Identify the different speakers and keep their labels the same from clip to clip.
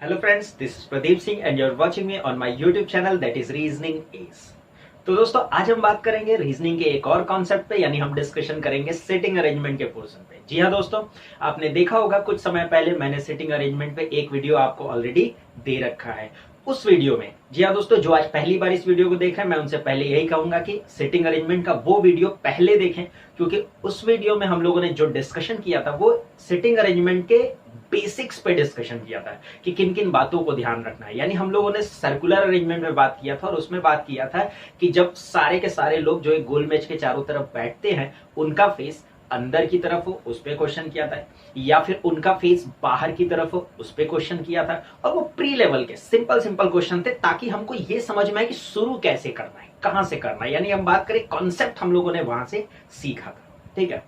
Speaker 1: Hello friends, this is Pradeep Singh and you're watching me on my YouTube channel that is Reasoning Ace। तो दोस्तों आज हम बात करेंगे रीजनिंग के एक और कॉन्सेप्ट पे, यानी हम डिस्कशन करेंगे सेटिंग अरेंजमेंट के पोर्शन पे। जी हाँ दोस्तों, आपने देखा होगा कुछ समय पहले मैंने सेटिंग अरेंजमेंट पे एक वीडियो आपको ऑलरेडी दे रखा है। उस वीडियो में, जी हाँ दोस्तों, जो आज पहली बार इस वीडियो को देख रहे हैं मैं उनसे पहले यही कहूंगा कि सेटिंग अरेंजमेंट का वो वीडियो पहले देखें, क्योंकि उस वीडियो में हम लोगों ने जो डिस्कशन किया था वो सेटिंग अरेंजमेंट के बेसिक्स पे डिस्कशन किया था कि किन किन बातों को ध्यान रखना है। यानी हम लोगों ने सर्कुलर अरेंजमेंट में बात किया था और उसमें बात किया था कि जब सारे के सारे लोग जो एक गोल मेज के चारों तरफ बैठते हैं उनका फेस अंदर की तरफ हो, उस पर क्वेश्चन किया था, या फिर उनका फेस बाहर की तरफ हो, उस पर क्वेश्चन किया था। और वो प्री लेवल के सिंपल सिंपल क्वेश्चन थे ताकि हमको ये समझ में आए कि शुरू कैसे करना है, कहां से करना है। यानी हम बात करें कॉन्सेप्ट, हम लोगों ने वहां से सीखा था। ठीक है,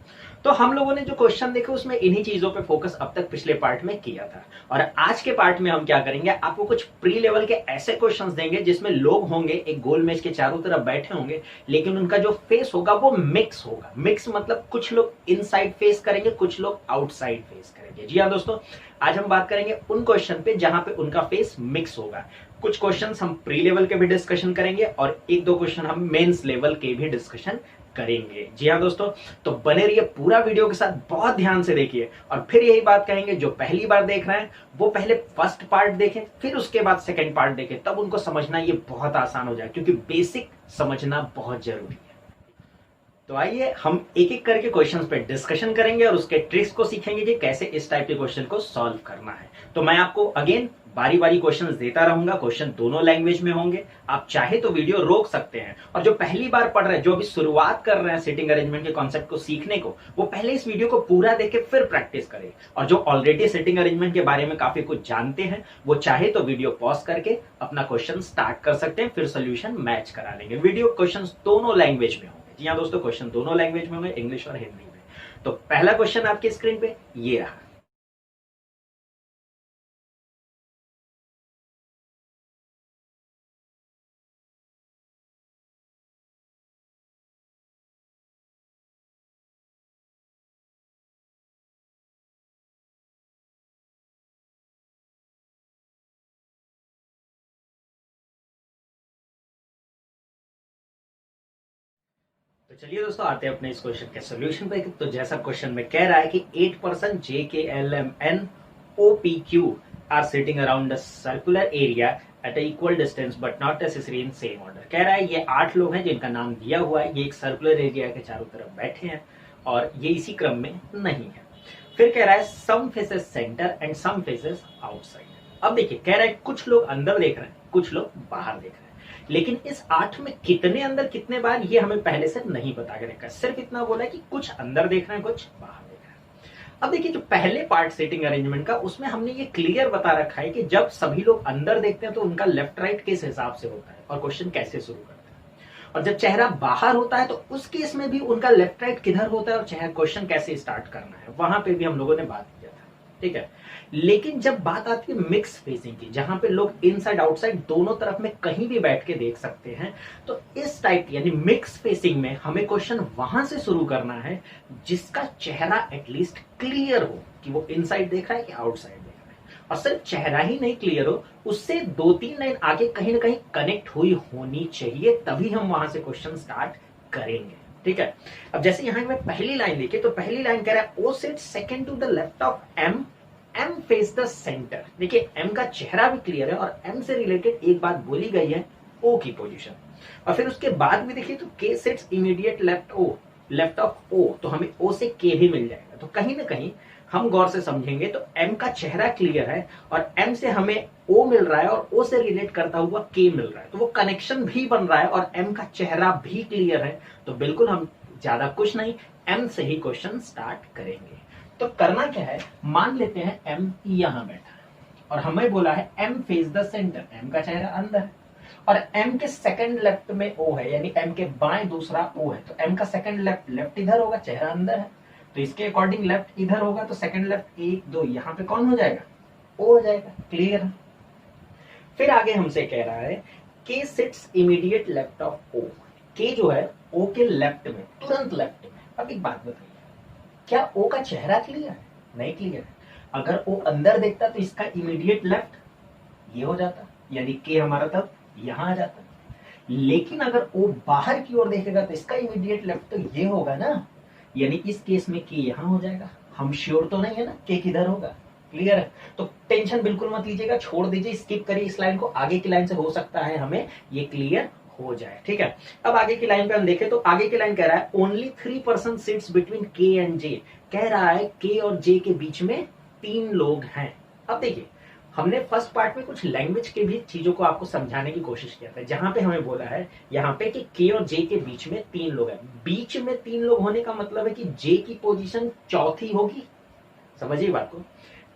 Speaker 1: तो हम लोगों ने जो क्वेश्चन देखे उसमें इन्हीं चीजों पे फोकस अब तक पिछले पार्ट में किया था। और आज के पार्ट में हम क्या करेंगे, आपको कुछ प्री लेवल के ऐसे क्वेश्चंस देंगे जिसमें लोग होंगे एक गोल मेज के चारों तरफ बैठे होंगे, लेकिन उनका जो फेस होगा वो मिक्स होगा। मिक्स मतलब कुछ लोग इनसाइड फेस करेंगे, कुछ लोग आउटसाइड फेस करेंगे। जी हाँ दोस्तों, आज हम बात करेंगे उन क्वेश्चन पे जहां पे उनका फेस मिक्स होगा। कुछ क्वेश्चंस हम प्री लेवल के भी डिस्कशन करेंगे और एक दो क्वेश्चन हम मेंस लेवल के भी डिस्कशन करेंगे। जी हाँ दोस्तों, तो बने रहिए पूरा वीडियो के साथ, बहुत ध्यान से देखिए। और फिर यही बात कहेंगे, जो पहली बार देख रहे हैं वो पहले फर्स्ट पार्ट देखें, फिर उसके बाद सेकंड पार्ट देखें, तब उनको समझना ये बहुत आसान हो जाए, क्योंकि बेसिक समझना बहुत जरूरी है। तो आइए हम एक एक करके क्वेश्चंस पे डिस्कशन करेंगे और उसके ट्रिक्स को सीखेंगे कि कैसे इस टाइप के क्वेश्चन को सॉल्व करना है। तो मैं आपको अगेन बारी बारी क्वेश्चंस देता रहूंगा, क्वेश्चन दोनों लैंग्वेज में होंगे। आप चाहे तो वीडियो रोक सकते हैं, और जो पहली बार पढ़ रहे हैं, जो अभी शुरुआत कर रहे हैं सेटिंग अरेंजमेंट के कॉन्सेप्ट को सीखने को, वो पहले इस वीडियो को पूरा देखे फिर प्रैक्टिस करें। और जो ऑलरेडी सेटिंग अरेंजमेंट के बारे में काफी कुछ जानते हैं वो चाहे तो वीडियो पॉज करके अपना क्वेश्चन स्टार्ट कर सकते हैं, फिर सोल्यूशन मैच करा लेंगे। वीडियो क्वेश्चन दोनों लैंग्वेज में होंगे। जी हाँ दोस्तों, क्वेश्चन दोनों लैंग्वेज में होंगे, इंग्लिश और हिंदी में। तो पहला क्वेश्चन आपकी स्क्रीन पे ये रहा। तो चलिए दोस्तों, आते हैं अपने इस क्वेश्चन के सोल्यूशन पे। तो जैसा क्वेश्चन में कह रहा है कि 8% JKLMN OPQ are sitting around the circular area at equal distance but not necessary in same order. कह रहा है ये 8 लोग हैं जिनका नाम दिया हुआ है, ये एक सर्कुलर एरिया के चारों तरफ बैठे हैं और ये इसी क्रम में नहीं है। फिर कह रहा है some faces centre and some faces outside. अब देखिए, कह रहा है कुछ लोग अंदर देख रहे हैं, कुछ लोग बाहर देख रहे हैं, लेकिन इस 8 में कितने अंदर कितने बाहर ये हमें पहले से नहीं बता के रखा। सिर्फ इतना बोला है कि कुछ अंदर देख रहे हैं, कुछ बाहर देख रहे हैं। अब देखिए, जो पहले पार्ट सेटिंग अरेंजमेंट का, उसमें हमने ये क्लियर बता रखा है कि जब सभी लोग अंदर देखते हैं तो उनका लेफ्ट राइट किस हिसाब से होता है और क्वेश्चन कैसे शुरू करते हैं। और जब चेहरा बाहर होता है तो उस केस में भी उनका लेफ्ट राइट किधर होता है और चेहरा क्वेश्चन कैसे स्टार्ट करना है, वहां पे भी हम लोगों ने बात किया था। ठीक है, लेकिन जब बात आती है मिक्स फेसिंग की, जहां पे लोग इनसाइड आउटसाइड दोनों तरफ में कहीं भी बैठ के देख सकते हैं, तो इस टाइप यानी मिक्स फेसिंग में हमें क्वेश्चन वहां से शुरू करना है जिसका चेहरा एटलीस्ट क्लियर हो कि वो इनसाइड देख रहा है कि आउटसाइड देख रहा है। और सिर्फ चेहरा ही नहीं क्लियर हो, उससे 2-3 लाइन आगे कहीं ना कहीं कनेक्ट हुई होनी चाहिए, तभी हम वहां से क्वेश्चन स्टार्ट करेंगे। ठीक है, अब जैसे यहां में पहली लाइन देखिए, तो पहली लाइन कह रहा है O sit second to the left of M, M face the centre. देखिए, एम का चेहरा भी क्लियर है और एम से रिलेटेड एक बात बोली गई है, ओ की पोजीशन। और फिर उसके बाद भी देखिए, तो K sits immediate left O, left of O, तो हमें ओ से के भी मिल जाएगा। तो कहीं ना कहीं हम गौर से समझेंगे तो एम का चेहरा क्लियर है और एम से हमें ओ मिल रहा है और ओ से रिलेट करता हुआ के मिल रहा है, तो वो कनेक्शन भी बन रहा है और एम का चेहरा भी क्लियर है। तो बिल्कुल हम ज्यादा कुछ नहीं, एम से ही क्वेश्चन स्टार्ट करेंगे। तो करना क्या है, मान लेते हैं एम यहां बैठा है और हमें बोला है M face the centre, M का चेहरा अंदर है और एम के सेकंड लेफ्ट में ओ है, यानी एम के बाएं दूसरा ओ है, तो एम का सेकंड लेफ्ट, लेफ्ट इधर होगा, चेहरा अंदर है, तो इसके अकॉर्डिंग लेफ्ट इधर होगा, तो सेकंड लेफ्ट 1 2 यहां पे कौन हो जाएगा, ओ हो जाएगा। क्लियर है। फिर आगे हमसे कह रहा है के sits immediate left of O, के जो है ओ के लेफ्ट में, तुरंत लेफ्ट में। अब एक बात बताइए, क्या ओ का चेहरा क्लियर है? नहीं क्लियर है। अगर ओ अंदर देखता तो इसका इमीडिएट लेफ्ट ये हो जाता, यानी के हमारा तब यहाँ आ जाता। लेकिन अगर ओ बाहर की ओर देखेगा तो इसका इमीडिएट लेफ्ट तो ये होगा ना, यानी इस केस में के यहाँ हो जाएगा। हम श्योर तो नहीं है ना के किधर होगा, क्लियर है? तो टेंशन बिल्कुल मत लीजिएगा, छोड़ दीजिए, स्किप करिए इस लाइन को, आगे की लाइन से हो सकता है हमें ये क्लियर हो जाए, ठीक है। अब आगे की लाइन पे हम देखें तो आगे की लाइन कह रहा है ओनली 3% सीट्स बिटवीन के एंड जे, कह रहा है के और जे के बीच में 3 लोग हैं। अब देखिए हमने फर्स्ट पार्ट में कुछ लैंग्वेज के भी चीजों को आपको समझाने की कोशिश किया था, जहां पे हमें बोला है यहाँ पे कि के और जे के बीच में 3 लोग हैं। बीच में 3 लोग होने का मतलब है कि जे की पोजीशन चौथी होगी, समझिए बात को।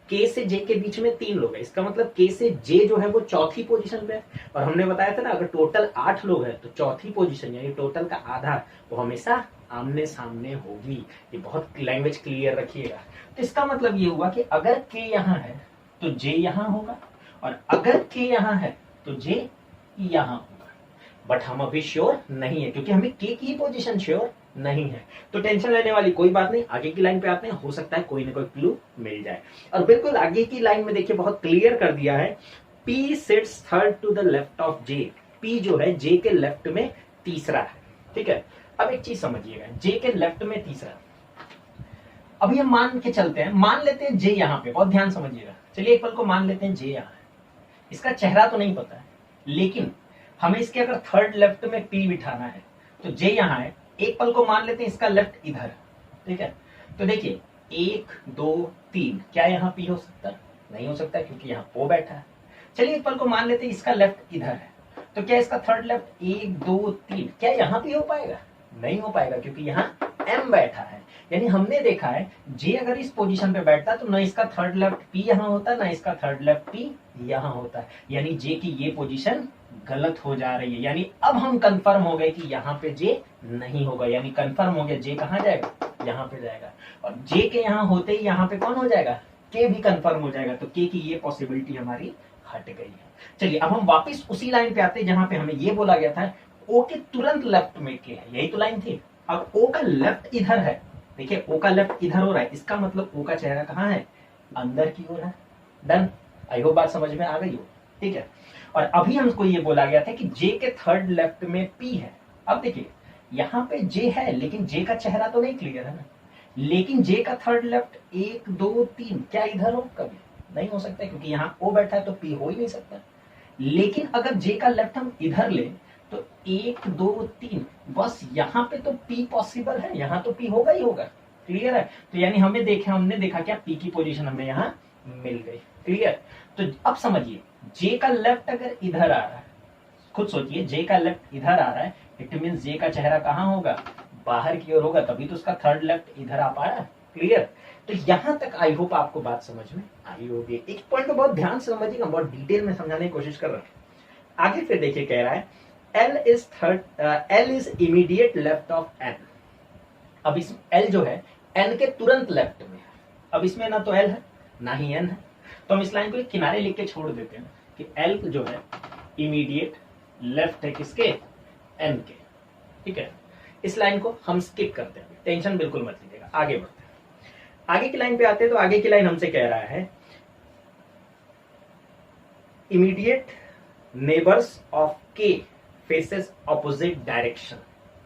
Speaker 1: के से जे के बीच में 3 लोग हैं, इसका मतलब के से जे जो है वो चौथी पोजीशन पे है। और हमने बताया था ना अगर टोटल 8 लोग हैं तो चौथी पोजीशन यानी टोटल का आधा वो हमेशा आमने सामने होगी। ये बहुत लैंग्वेज क्लियर रखिएगा। तो इसका मतलब ये हुआ कि अगर के यहाँ है तो जे यहाँ होगा, और अगर के यहाँ है तो जे यहाँ होगा। बट हम अभी श्योर नहीं है क्योंकि हमें के की पोजीशन श्योर नहीं है। तो टेंशन लेने वाली कोई बात नहीं, आगे की लाइन पे आते हैं, हो सकता है कोई ना कोई क्लू मिल जाए। और बिल्कुल आगे की लाइन में देखिए बहुत क्लियर कर दिया है, P sits third to the left of J. P जो है जे के लेफ्ट में तीसरा है, ठीक है। अब एक चीज समझिएगा, जे के लेफ्ट में तीसरा, अभी हम मान के चलते हैं, मान लेते हैं जे यहाँ पे, बहुत ध्यान समझिएगा। चलिए एक पल को मान लेते हैं जे यहाँ है, इसका चेहरा तो नहीं पता है, लेकिन हमें इसके अगर थर्ड लेफ्ट में पी बिठाना है तो जे यहाँ है। एक पल को मान लेते हैं इसका लेफ्ट इधर, ठीक है। तो देखिए 1 2 3, क्या यहाँ पी हो सकता है? नहीं हो सकता क्योंकि यहाँ ओ बैठा है। चलिए एक पल को मान लेते हैं इसका लेफ्ट इधर है, तो क्या इसका थर्ड लेफ्ट 1 2 3, क्या यहाँ पी हो पाएगा? नहीं हो पाएगा क्योंकि यहाँ एम बैठा है। यानी हमने देखा है जे अगर इस पोजीशन पे बैठता तो ना इसका थर्ड लेफ्ट पी यहाँ होता, ना इसका थर्ड लेफ्ट पी यहाँ होता। यानी जे की ये पोजीशन गलत हो जा रही है। यानी अब हम कंफर्म हो गए कि यहाँ पे जे नहीं होगा, यानी कंफर्म हो गया जे कहाँ जाएगा, यहाँ पे जाएगा। और जे के यहाँ होते ही यहाँ पे कौन हो जाएगा, के भी कंफर्म हो जाएगा। तो के की ये पॉसिबिलिटी हमारी हट गई है। चलिए अब हम वापस उसी लाइन पे आते हैं जहां पे हमें ये बोला गया था ओ के तुरंत लेफ्ट में के है, यही तो लाइन थी। अब ओ का लेफ्ट इधर है, देखिए ओ का लेफ्ट इधर हो रहा है, इसका मतलब ओ का चेहरा कहाँ है, अंदर की ओर है। डन, आई होप बात समझ में आ गई हो, ठीक है। और अभी हमको ये बोला गया था कि जे के थर्ड लेफ्ट में पी है। अब देखिए यहाँ पे जे है लेकिन जे का चेहरा तो नहीं क्लियर है ना, लेकिन जे का थर्ड लेफ्ट 1 2 3 क्या इधर हो, कभी नहीं हो सकता क्योंकि यहाँ ओ बैठा है तो पी हो ही नहीं सकता। लेकिन अगर जे का लेफ्ट हम इधर ले तो 1 2 3, बस यहाँ पे तो पी पॉसिबल है, यहाँ तो पी होगा ही होगा, क्लियर है। तो यानी हमने देखा क्या पी की पोजीशन हमें यहाँ मिल गई, क्लियर। तो अब समझिए जे का लेफ्ट अगर इधर आ रहा है, खुद सोचिए जे का लेफ्ट इधर आ रहा है, इट मीन जे का चेहरा कहाँ होगा, बाहर की ओर होगा, तभी तो उसका थर्ड लेफ्ट इधर आ पा रहा है, क्लियर। तो यहां तक आई होप आपको बात समझ में आई होगी। एक पॉइंट को बहुत ध्यान से समझिएगा, बहुत डिटेल में समझाने की कोशिश कर रहा हूं। आगे फिर देखिए कह रहा है L is immediate left of N। अब इस L जो है N के तुरंत लेफ्ट में है। अब इसमें ना तो L है ना ही N है, तो हम इस लाइन को एक किनारे लिख के छोड़ देते हैं कि L जो है इमीडिएट लेफ्ट है किसके, N के, ठीक है। इस लाइन को हम स्किप करते हैं, टेंशन बिल्कुल मत लीजिएगा, आगे बढ़ते हैं। आगे की लाइन पे आते हैं तो आगे की लाइन हमसे कह रहा है इमीडिएट नेबर्स ऑफ के फेसेस ऑपोजिट डायरेक्शन।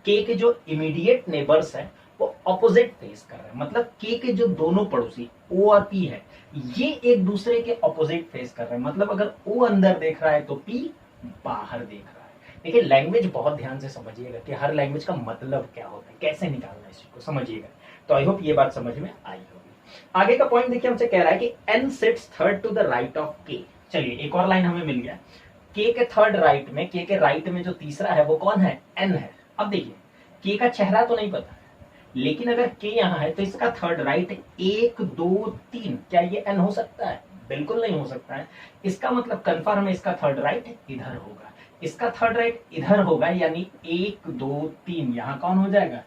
Speaker 1: के के जो इमीडिएट नेबर्स है वो ऑपोजिट फेस कर रहे हैं, मतलब के जो दोनों पड़ोसी ओ और पी है ये एक दूसरे के ऑपोजिट फेस कर रहे हैं। मतलब अगर ओ अंदर देख रहा है तो पी बाहर देख रहा है। देखिए लैंग्वेज बहुत ध्यान से समझिएगा कि हर लैंग्वेज का मतलब क्या होता है, कैसे निकालना है इस चीज को समझिएगा। तो आई होप ये बात समझ में आई होगी। आगे का पॉइंट देखिए हमसे कह रहा है कि N sits third to the right of K. चलिए एक और लाइन हमें मिल गया, के थर्ड राइट में, के राइट में जो तीसरा है वो कौन है, एन है। अब देखिए के का चेहरा तो नहीं पता, लेकिन अगर के यहाँ है तो इसका थर्ड राइट 1 2 3, क्या ये एन हो सकता है, बिल्कुल नहीं हो सकता है। इसका मतलब कंफर्म है इसका थर्ड राइट इधर होगा, इसका थर्ड राइट इधर होगा, यानी 1 2 3 यहाँ कौन हो जाएगा,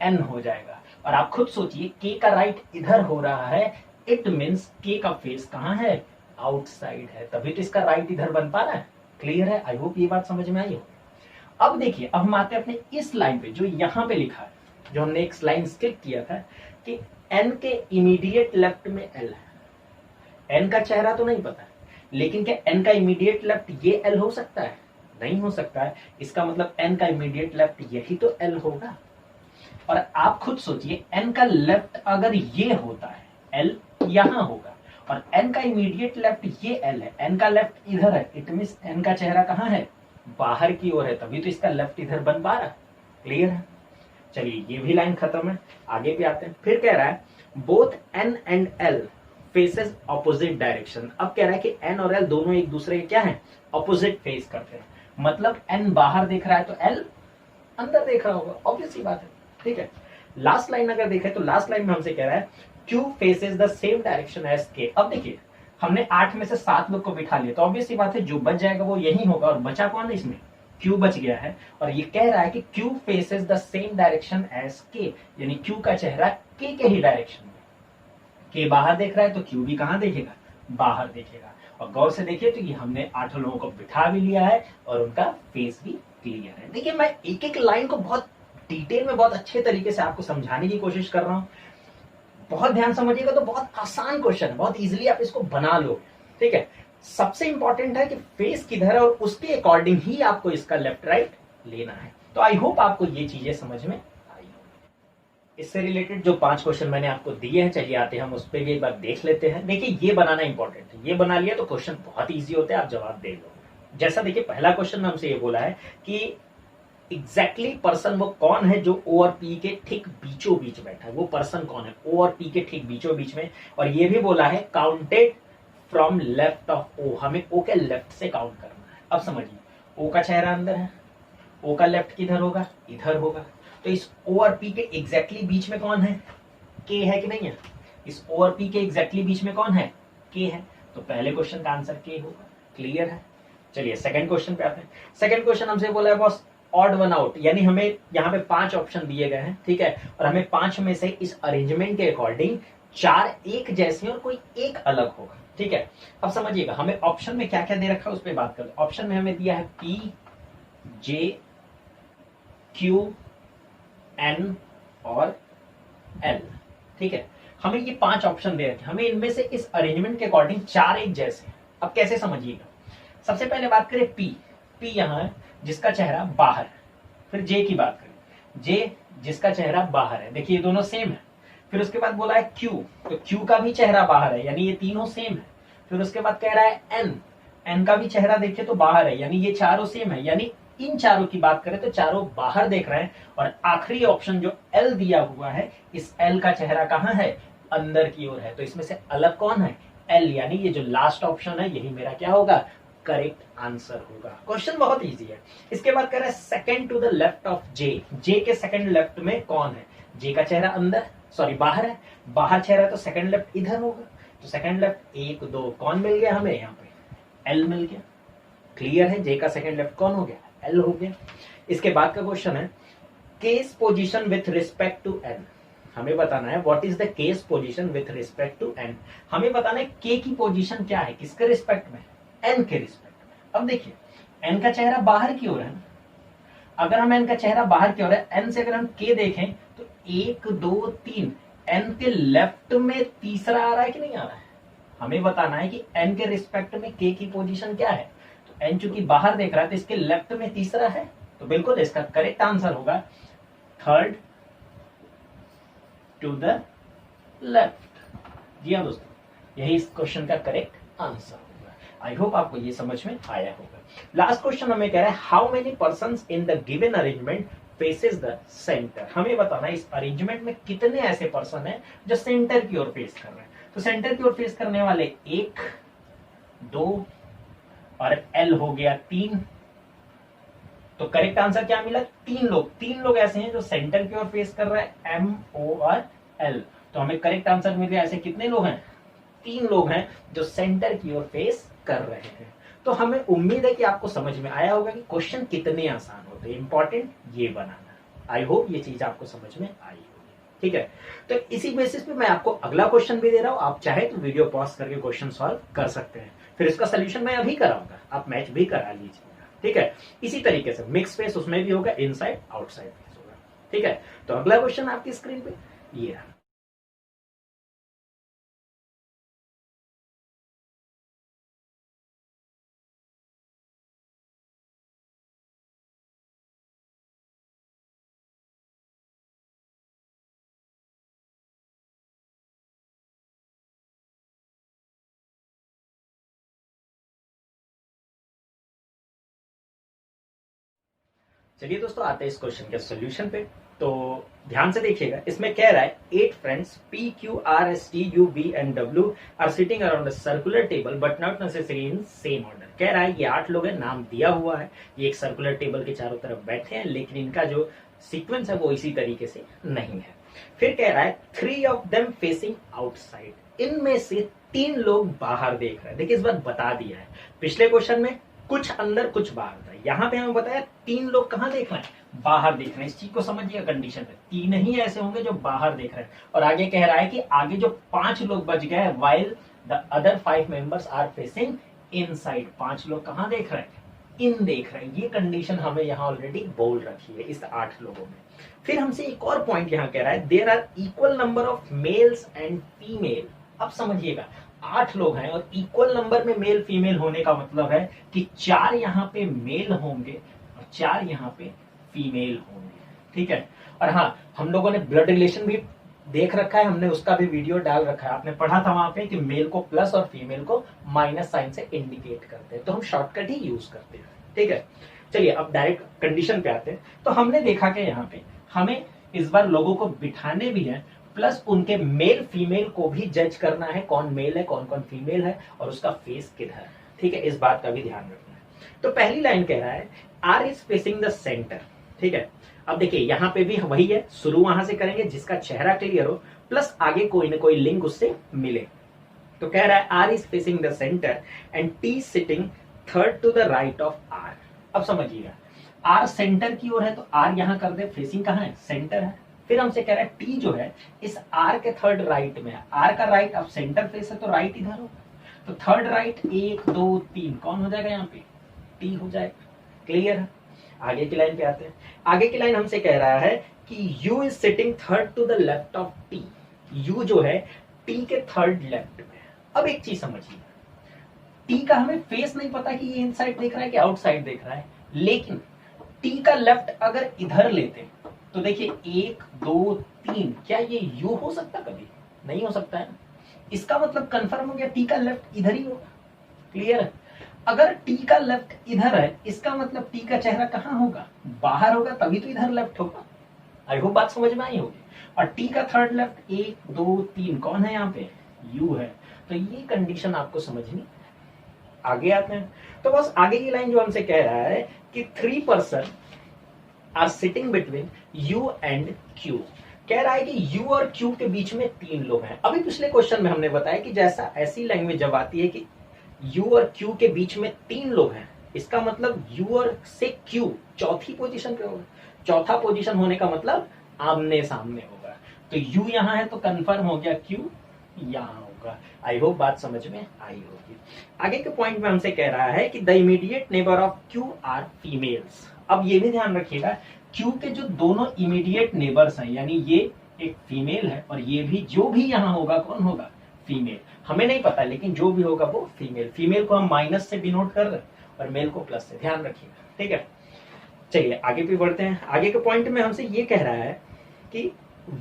Speaker 1: एन हो जाएगा। और आप खुद सोचिए के का राइट इधर हो रहा है, इट मीन्स के का फेस कहाँ है, आउटसाइड है, तभी तो इसका राइट इधर बन पा रहा है, क्लियर है। आई होप ये बात समझ में आई हो। अब देखिए अब हम आते हैं अपने इस लाइन पे जो यहाँ पे लिखा है, जो हमने एक लाइन स्किप किया था कि एन के इमीडिएट लेफ्ट में एल है। एन का चेहरा तो नहीं पता, लेकिन क्या n का इमीडिएट लेफ्ट ये l हो सकता है? नहीं हो सकता है। इसका मतलब n का इमीडिएट लेफ्ट यही तो l होगा। और आप खुद सोचिए, n का लेफ्ट अगर ये होता है, l यहां होगा, और n का इमीडिएट लेफ्ट ये l है, n का लेफ्ट इधर है, इट मींस n का चेहरा कहां है? बाहर की ओर है, तभी तो इसका लेफ्ट इधर बन पा रहा। क्लियर है? चलिए ये भी लाइन खत्म है, आगे भी आते हैं। फिर कह रहा है both n and l faces opposite direction. अब कह रहा है कि n और l दोनों एक दूसरे के क्या है? ऑपोजिट फेस करते हैं। मतलब n बाहर देख रहा है तो l अंदर देख रहा होगा, ऑब्वियस सी बात है। ठीक है, लास्ट लाइन अगर देखें तो लास्ट लाइन में हमसे कह रहा है q faces the same direction as k। अब देखिए, हमने 8 में से 7 लोग को बिठा लिया, तो ऑब्वियस सी बात है जो बच जाएगा वो यही होगा, और बचा कौन है इसमें? Q बच गया है। और ये कह रहा है कि Q faces the same direction as K, यानी Q का चेहरा K के ही डायरेक्शन में। K बाहर देख रहा है तो Q भी कहां देखेगा? बाहर देखेगा। और गौर से देखिए तो ये हमने 8 लोगों को बिठा भी लिया है और उनका फेस भी क्लियर है। देखिए, मैं एक एक लाइन को बहुत डिटेल में, बहुत अच्छे तरीके से आपको समझाने की कोशिश कर रहा हूं। बहुत ध्यान समझिएगा, तो बहुत आसान क्वेश्चन है, बहुत इजीली आप इसको बना लो। ठीक है, सबसे इंपॉर्टेंट है कि फेस किधर है और उसके अकॉर्डिंग ही आपको इसका लेफ्ट राइट लेना है। तो आई होप आपको ये चीजें समझ में आई होंगी। इससे रिलेटेड जो 5 क्वेश्चन मैंने आपको दिए हैं, चलिए आते हैं हम उस पर भी एक बार देख लेते हैं। देखिए, ये बनाना इंपॉर्टेंट है, ये बना लिया तो क्वेश्चन बहुत ईजी होते हैं, आप जवाब दे लो। जैसा देखिए, पहला क्वेश्चन में हमसे ये बोला है कि एग्जैक्टली पर्सन वो कौन है जो ओ और पी के ठीक बीचों बीच बैठा है। वो पर्सन कौन है ओ और पी के ठीक बीचों बीच में? और ये भी बोला है counted from left of O, हमें ओ के लेफ्ट से काउंट करना है। अब समझिए, ओ का चेहरा अंदर है, ओ का लेफ्ट किधर होगा? इधर होगा। तो इस ओ और पी के एग्जैक्टली बीच में कौन है? के है कि नहीं है? इस ओ और पी के एग्जैक्टली बीच में कौन है? के है। तो पहले क्वेश्चन का आंसर के होगा। क्लियर है? चलिए सेकंड क्वेश्चन पे आते हैं। सेकंड क्वेश्चन हमसे बोला है बॉस ऑड वन आउट, यानी हमें यहाँ पे 5 ऑप्शन दिए गए हैं। ठीक है, और हमें 5 में से इस अरेंजमेंट के अकॉर्डिंग 4 एक जैसे और कोई एक अलग होगा। ठीक है, अब समझिएगा हमें ऑप्शन में क्या क्या दे रखा है उस पर बात कर। ऑप्शन में हमें दिया है P, J, Q, N और L। ठीक है, हमें ये 5 ऑप्शन दे रखे, हमें इनमें से इस अरेंजमेंट के अकॉर्डिंग 4 एक जैसे। अब कैसे समझिएगा, सबसे पहले बात करें P यहां है जिसका चेहरा बाहर है। फिर जे की बात करें, जे जिसका चेहरा बाहर है, देखिए ये दोनों सेम है। फिर उसके बाद बोला है क्यू, तो क्यू का भी चेहरा बाहर है, यानी ये तीनों सेम है। फिर उसके बाद कह रहा है एन, एन का भी चेहरा देखिए तो बाहर है, यानी ये चारों सेम है। यानी इन चारों की बात करें तो चारों बाहर देख रहे हैं। और आखिरी ऑप्शन जो एल दिया हुआ है, इस एल का चेहरा कहां है? अंदर की ओर है। तो इसमें से अलग कौन है? एल, यानी ये जो लास्ट ऑप्शन है यही मेरा क्या होगा? करेक्ट आंसर होगा। क्वेश्चन बहुत इजी है। इसके बाद कह रहा है second to the left of J, J के सेकंड लेफ्ट में कौन है? जे का चेहरा अंदर, सॉरी बाहर है, बाहर चेहरा तो सेकंड लेफ्ट इधर होगा। तो सेकंड लेफ्ट 1 2 कौन मिल गया हमें? यहाँ पे एल मिल गया। क्लियर है? जे का सेकंड लेफ्ट कौन हो गया? एल हो गया। इसके बाद का क्वेश्चन है K's position with respect to N. हमें बताना है what is the K's position with respect to N. हमें बताना है के की पोजीशन क्या है, किसके रिस्पेक्ट में? एन के रिस्पेक्ट में। अब देखिए, एन का चेहरा बाहर की ओर है। अगर हम एन का चेहरा बाहर की ओर है, एन से अगर हम के देखें तो 1 2 3, एन के लेफ्ट में तीसरा आ रहा है कि नहीं आ रहा है? हमें बताना है कि एन के रिस्पेक्ट में के की पोजीशन क्या है। तो एन चूंकि बाहर देख रहा है तो इसके लेफ्ट में तीसरा है, तो बिल्कुल इसका करेक्ट आंसर होगा थर्ड टू द लेफ्ट। जी हाँ दोस्तों, यही इस क्वेश्चन का करेक्ट आंसर होगा। आई होप आपको ये समझ में आया होगा। लास्ट क्वेश्चन हमें कह रहा है how many persons in the given arrangement faces the centre. हमें बताना है इस अरेंजमेंट में कितने ऐसे पर्सन हैं जो सेंटर की ओर फेस कर रहे हैं। तो सेंटर की ओर फेस करने वाले 1 2 और एल हो गया 3। तो करेक्ट आंसर क्या मिला? 3 लोग ऐसे हैं जो सेंटर की ओर फेस कर रहे हैं, एम ओ और एल। तो हमें करेक्ट आंसर मिल गया। ऐसे कितने लोग हैं? 3 लोग हैं जो सेंटर की ओर फेस कर रहे हैं। तो हमें उम्मीद है कि आपको समझ में आया होगा कि क्वेश्चन कितने आसान होते हैं। इंपॉर्टेंट ये बनाना। आई होप ये चीज आपको समझ में आई होगी। ठीक है, तो इसी बेसिस पे मैं आपको अगला क्वेश्चन भी दे रहा हूं। आप चाहे तो वीडियो पॉज करके क्वेश्चन सॉल्व कर सकते हैं। फिर इसका सोल्यूशन मैं अभी कराऊंगा, आप मैच भी करा लीजिएगा। ठीक है, इसी तरीके से मिक्स फेस उसमें भी होगा, इनसाइड आउटसाइड फेस होगा। ठीक है, तो अगला क्वेश्चन आपकी स्क्रीन पे ये रहा। चलिए दोस्तों आते हैं इस क्वेश्चन के सॉल्यूशन पे। तो ध्यान से देखिएगा, इसमें कह रहा है 8 friends P Q R S T U V and W are sitting around a circular table but not necessary in same order. कह रहा है ये 8 लोग हैं, नाम दिया हुआ है, ये एक सर्कुलर टेबल के चारों तरफ बैठे हैं, लेकिन इनका जो सीक्वेंस है वो इसी तरीके से नहीं है। फिर कह रहा है 3 ऑफ देम फेसिंग आउटसाइड, इनमें से 3 लोग बाहर देख रहे हैं। देखिए इस बार बता दिया है, पिछले क्वेश्चन में कुछ अंदर कुछ बाहर था, यहाँ पे हमें बताया 3 लोग कहाँ देख रहे हैं, बाहर देख रहे हैं। इस चीज को समझिएगा, कंडीशन पे 3 ही ऐसे होंगे जो बाहर देख रहे हैं। और आगे कह रहा है कि आगे जो 5 लोग बच गए, while the other 5 members are facing inside, 5 लोग कहाँ देख रहे हैं, इन देख रहे हैं। ये कंडीशन हमें यहाँ ऑलरेडी बोल रखी है इस 8 लोगों में। फिर हमसे एक और पॉइंट यहाँ कह रहा है there are equal number of males and female. अब समझिएगा 8 लोग हैं और इक्वल नंबर में मेल फीमेल होने का मतलब है कि 4 यहाँ पे मेल होंगे और 4 यहाँ पे फीमेल होंगे, ठीक है। और हाँ, हम लोगों ने ब्लड रिलेशन भी देख रखा है, हमने उसका भी वीडियो डाल रखा है। आपने पढ़ा था वहां पे कि मेल को प्लस और फीमेल को माइनस साइन से इंडिकेट करते हैं, तो हम शॉर्टकट ही यूज करते हैं, ठीक है। चलिए अब डायरेक्ट कंडीशन पे आते हैं। तो हमने देखा कि यहाँ पे हमें इस बार लोगों को बिठाने भी है, प्लस उनके मेल फीमेल को भी जज करना है, कौन मेल है कौन कौन फीमेल है और उसका फेस किधर है, ठीक है। इस बात का भी ध्यान रखना है। तो पहली लाइन कह रहा है R is facing the centre, ठीक है। अब देखिए यहाँ पे भी वही है, शुरू वहां से करेंगे जिसका चेहरा क्लियर हो, प्लस आगे कोई ना कोई लिंक उससे मिले। तो कह रहा है R is facing the centre and T sitting third to the right of R. अब समझिएगा, आर सेंटर की ओर है तो आर यहाँ कर दे, फेसिंग कहाँ है, सेंटर है। फिर हमसे कह रहा है टी जो है इस आर के थर्ड राइट में है, आर का राइट, अब सेंटर फेस है तो राइट इधर होगा, तो थर्ड राइट 1 2 3 कौन हो जाएगा, यहाँ पे टी हो जाएगा। क्लियर है। आगे की लाइन पे आते हैं। आगे की लाइन हमसे कह रहा है कि U is sitting third to the left of T, U जो है T के थर्ड लेफ्ट में। अब एक चीज समझिए, T का हमें फेस नहीं पता कि ये इनसाइड देख रहा है कि आउटसाइड देख रहा है, लेकिन T का लेफ्ट अगर इधर लेते तो देखिए 1 2 3, क्या ये U हो सकता, कभी नहीं हो सकता है। इसका मतलब कंफर्म हो गया T का लेफ्ट इधर ही होगा। क्लियर है। अगर T का लेफ्ट इधर है, इसका मतलब T का चेहरा कहाँ होगा, बाहर होगा, तभी तो इधर लेफ्ट होगा। आई होप बात समझ में आई होगी। और T का थर्ड लेफ्ट 1 2 3 कौन है, यहाँ पे U है। तो ये कंडीशन आपको समझनी। आगे आते हैं। तो बस आगे की लाइन जो हमसे कह रहा है कि 3 person are sitting between U and Q। कह रहा है कि U और Q के बीच में 3 लोग हैं। अभी पिछले क्वेश्चन में हमने बताया कि जैसा ऐसी लैंग्वेज जब आती है कि U और Q के बीच में 3 लोग हैं, इसका मतलब U और से Q चौथी पोजीशन पे होगा। चौथा पोजीशन होने का मतलब आमने सामने होगा। तो U यहाँ है तो कंफर्म हो गया Q यहाँ होगा। आई होप बात समझ में आई होगी। आगे के पॉइंट में हमसे कह रहा है कि the immediate neighbour of Q are females. अब ये भी ध्यान रखिएगा, Q के जो दोनों इमीडिएट नेबर्स हैं, यानी ये एक फीमेल है और ये भी, जो भी यहाँ होगा कौन होगा, फीमेल। हमें नहीं पता, लेकिन जो भी होगा वो फीमेल। फीमेल को हम माइनस से डिनोट कर रहे हैं और मेल को प्लस से, ध्यान रखिएगा, ठीक है। चलिए आगे भी बढ़ते हैं। आगे के पॉइंट में हमसे ये कह रहा है कि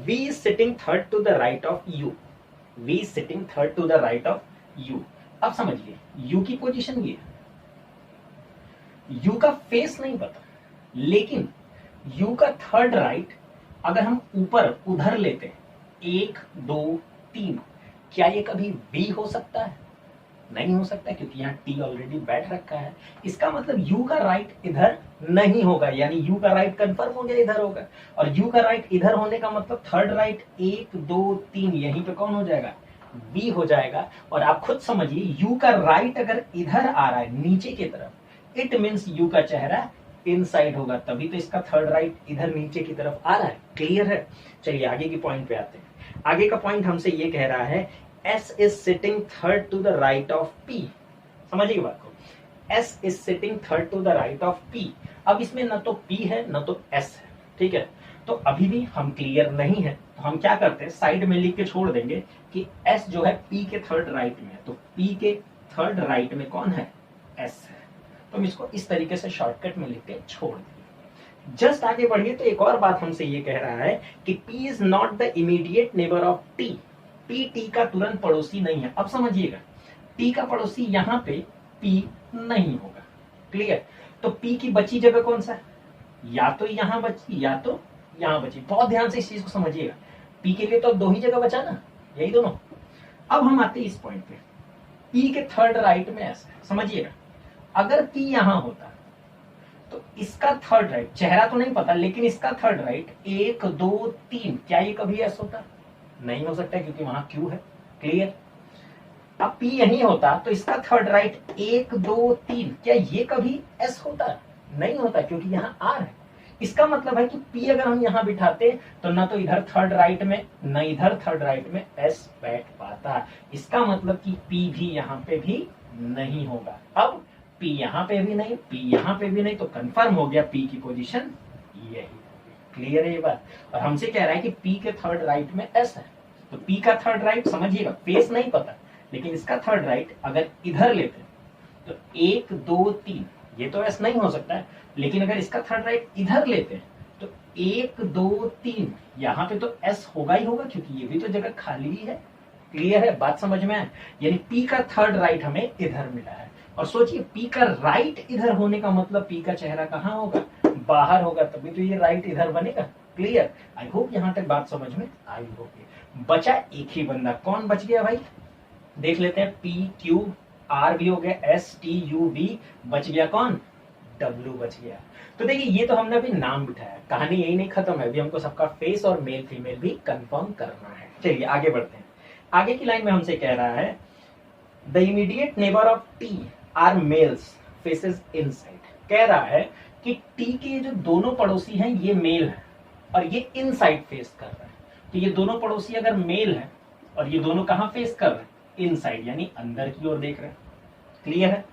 Speaker 1: V is sitting third to the right of U, V is sitting third to the right of U। अब समझिए U की पोजीशन ये, U का फेस नहीं पता, लेकिन U का थर्ड राइट अगर हम ऊपर उधर लेते हैं 1 2 3, क्या ये कभी B हो सकता है, नहीं हो सकता, क्योंकि यहाँ T ऑलरेडी बैठ रखा है। इसका मतलब U का राइट इधर नहीं होगा, यानी U का राइट कंफर्म हो गया इधर होगा। और U का राइट इधर होने का मतलब थर्ड राइट 1 2 3 यहीं पे कौन हो जाएगा, B हो जाएगा। और आप खुद समझिए U का राइट अगर इधर आ रहा है नीचे की तरफ, इट मीन्स U का चेहरा इनसाइड होगा, तभी तो इसका थर्ड राइट इधर नीचे की तरफ आ रहा है। क्लियर है। चलिए आगे की पॉइंट पे आते हैं। आगे का पॉइंट हमसे ये कह रहा है S is sitting third to the right of P। समझिए बात को, S is sitting third to the right of P। अब इसमें न तो P है न तो S है, ठीक है। तो अभी भी हम क्लियर नहीं है, तो हम क्या करते हैं, साइड में लिख के छोड़ देंगे कि S जो है P के थर्ड राइट में है, तो P के थर्ड राइट में कौन है, S है। तो हम इसको इस तरीके से शॉर्टकट में लिख के छोड़ देंगे। जस्ट आगे बढ़िए तो एक और बात हमसे ये कह रहा है कि P is not the immediate neighbor of T। P T का तुरंत पड़ोसी नहीं है। अब समझिएगा, T का पड़ोसी यहाँ पे P नहीं होगा। क्लियर। तो P की बची जगह कौन सा है, या तो यहां बची या तो यहां बची। बहुत ध्यान से इस चीज को समझिएगा, पी के लिए तो दो ही जगह बचा ना, यही दोनों। अब हम आते हैं इस पॉइंट पे, पी के थर्ड राइट में ऐसा है, समझिएगा अगर पी यहां होता तो इसका थर्ड राइट, चेहरा तो नहीं पता लेकिन इसका थर्ड राइट 1 2 3, क्या ये कभी एस होता? नहीं हो सकता क्योंकि वहां क्यू है। क्लियर? अब पी यहीं होता तो इसका थर्ड राइट 1 2 3, क्या ये कभी एस होता? नहीं होता क्योंकि यहाँ आर है। इसका मतलब है कि पी अगर हम यहां बिठाते तो ना तो इधर थर्ड राइट में न इधर थर्ड राइट में एस बैठ पाता। इसका मतलब कि पी भी यहां पे भी नहीं होगा। अब पी यहां पे भी नहीं, पी यहां पे भी नहीं, तो कंफर्म हो गया पी की पोजीशन यही। क्लियर है ये बात? और हमसे कह रहा है कि पी के थर्ड राइट में एस है, तो पी का थर्ड राइट समझिएगा, फेस नहीं पता लेकिन इसका थर्ड राइट अगर इधर लेते तो 1 2 3, ये तो एस नहीं हो सकता है, लेकिन अगर इसका थर्ड राइट इधर लेते हैं तो 1 2 3, यहां पे तो एस होगा ही होगा क्योंकि ये भी तो जगह खाली ही है। क्लियर है? बात समझ में आए? यानी पी का थर्ड राइट हमें इधर मिला है। और सोचिए पी का राइट इधर होने का मतलब पी का चेहरा कहाँ होगा? बाहर होगा, तभी तो ये राइट इधर बनेगा। क्लियर? आई होप यहां तक बात समझ में आई होगी। बचा एक ही बंदा, कौन बच गया भाई? देख लेते हैं, पी क्यू आर भी हो गया, एस टी यू वी, बच गया कौन? डब्ल्यू बच गया। तो देखिए ये तो हमने अभी नाम बिठाया, कहानी यही नहीं खत्म है, अभी हमको सबका फेस और मेल फीमेल भी कंफर्म करना है। चलिए आगे बढ़ते हैं। आगे की लाइन में हमसे कह रहा है the immediate neighbour of T are males faces inside. कह रहा है कि टी के जो दोनों पड़ोसी हैं ये मेल है और ये इनसाइड फेस कर रहा है। तो ये दोनों पड़ोसी अगर मेल है और ये दोनों कहां फेस कर रहे हैं? इनसाइड, यानी अंदर की ओर देख रहे हैं। क्लियर है?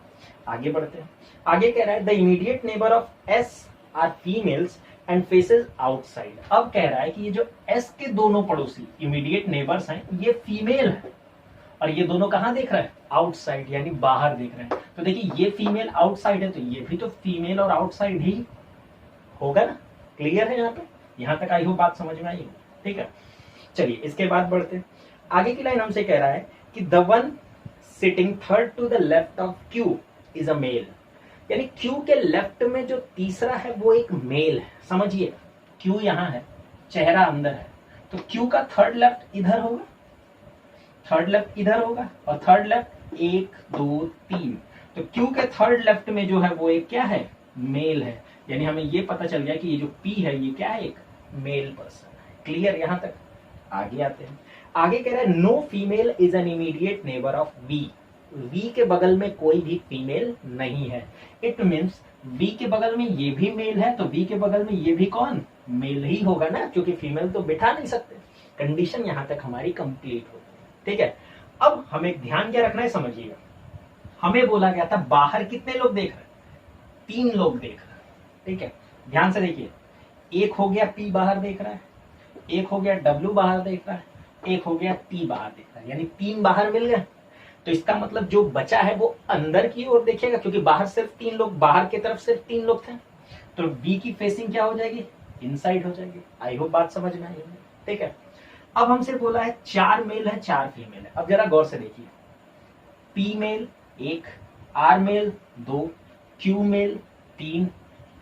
Speaker 1: आगे बढ़ते हैं। आगे कह रहा है the immediate neighbour of S R females and faces outside. अब कह रहा है कि ये जो एस के दोनों पड़ोसी इमीडिएट नेबर्स हैं ये फीमेल है और ये दोनों कहां देख रहे हैं? आउटसाइड, यानी बाहर देख रहे हैं। तो देखिए ये फीमेल आउटसाइड है तो ये भी तो फीमेल और आउटसाइड ही होगा ना। क्लियर है? यहाँ पे यहां तक आई हो बात समझ में आई हो? ठीक है, चलिए इसके बाद बढ़ते हैं। आगे की लाइन हमसे कह रहा है कि the one sitting third to the left of Q is a male. यानी क्यू के लेफ्ट में जो तीसरा है वो एक मेल है। समझिए क्यू यहां है, चेहरा अंदर है, तो क्यू का थर्ड लेफ्ट इधर होगा, थर्ड लेफ्ट इधर होगा और थर्ड लेफ्ट 1 2 3। तो क्यू के थर्ड लेफ्ट में जो है वो एक क्या है? मेल है। यानी हमें ये पता चल गया कि ये जो पी है ये क्या है? एक मेल पर्सन है। क्लियर? यहां तक। आगे आते हैं। आगे कह रहा है no female is an immediate neighbour of V. V के बगल में कोई भी फीमेल नहीं है। इट मीन्स वी के बगल में ये भी मेल है तो वी के बगल में ये भी कौन? मेल ही होगा ना, क्योंकि फीमेल तो बिठा नहीं सकते। कंडीशन यहां तक हमारी कंप्लीट होगी। ठीक है, अब हमें ध्यान क्या रखना है समझिएगा। हमें बोला गया था बाहर कितने लोग देख रहे हैं? 3 लोग देख रहे हैं। ठीक है, ध्यान से देखिए, एक हो गया पी बाहर देख रहा है, एक हो गया डब्ल्यू बाहर देख रहा है, एक हो गया टी बाहर देख रहा है, यानी 3 बाहर मिल गए। तो इसका मतलब जो बचा है वो अंदर की ओर देखेगा, क्योंकि बाहर सिर्फ 3 लोग, बाहर की तरफ सिर्फ 3 लोग थे, तो बी की फेसिंग क्या हो जाएगी? इनसाइड हो जाएगी। आई होप बात समझ में आई होगी। ठीक है, अब हमसे बोला है 4 मेल है 4 फीमेल है। अब जरा गौर से देखिए, P male 1, R male 2, Q male 3,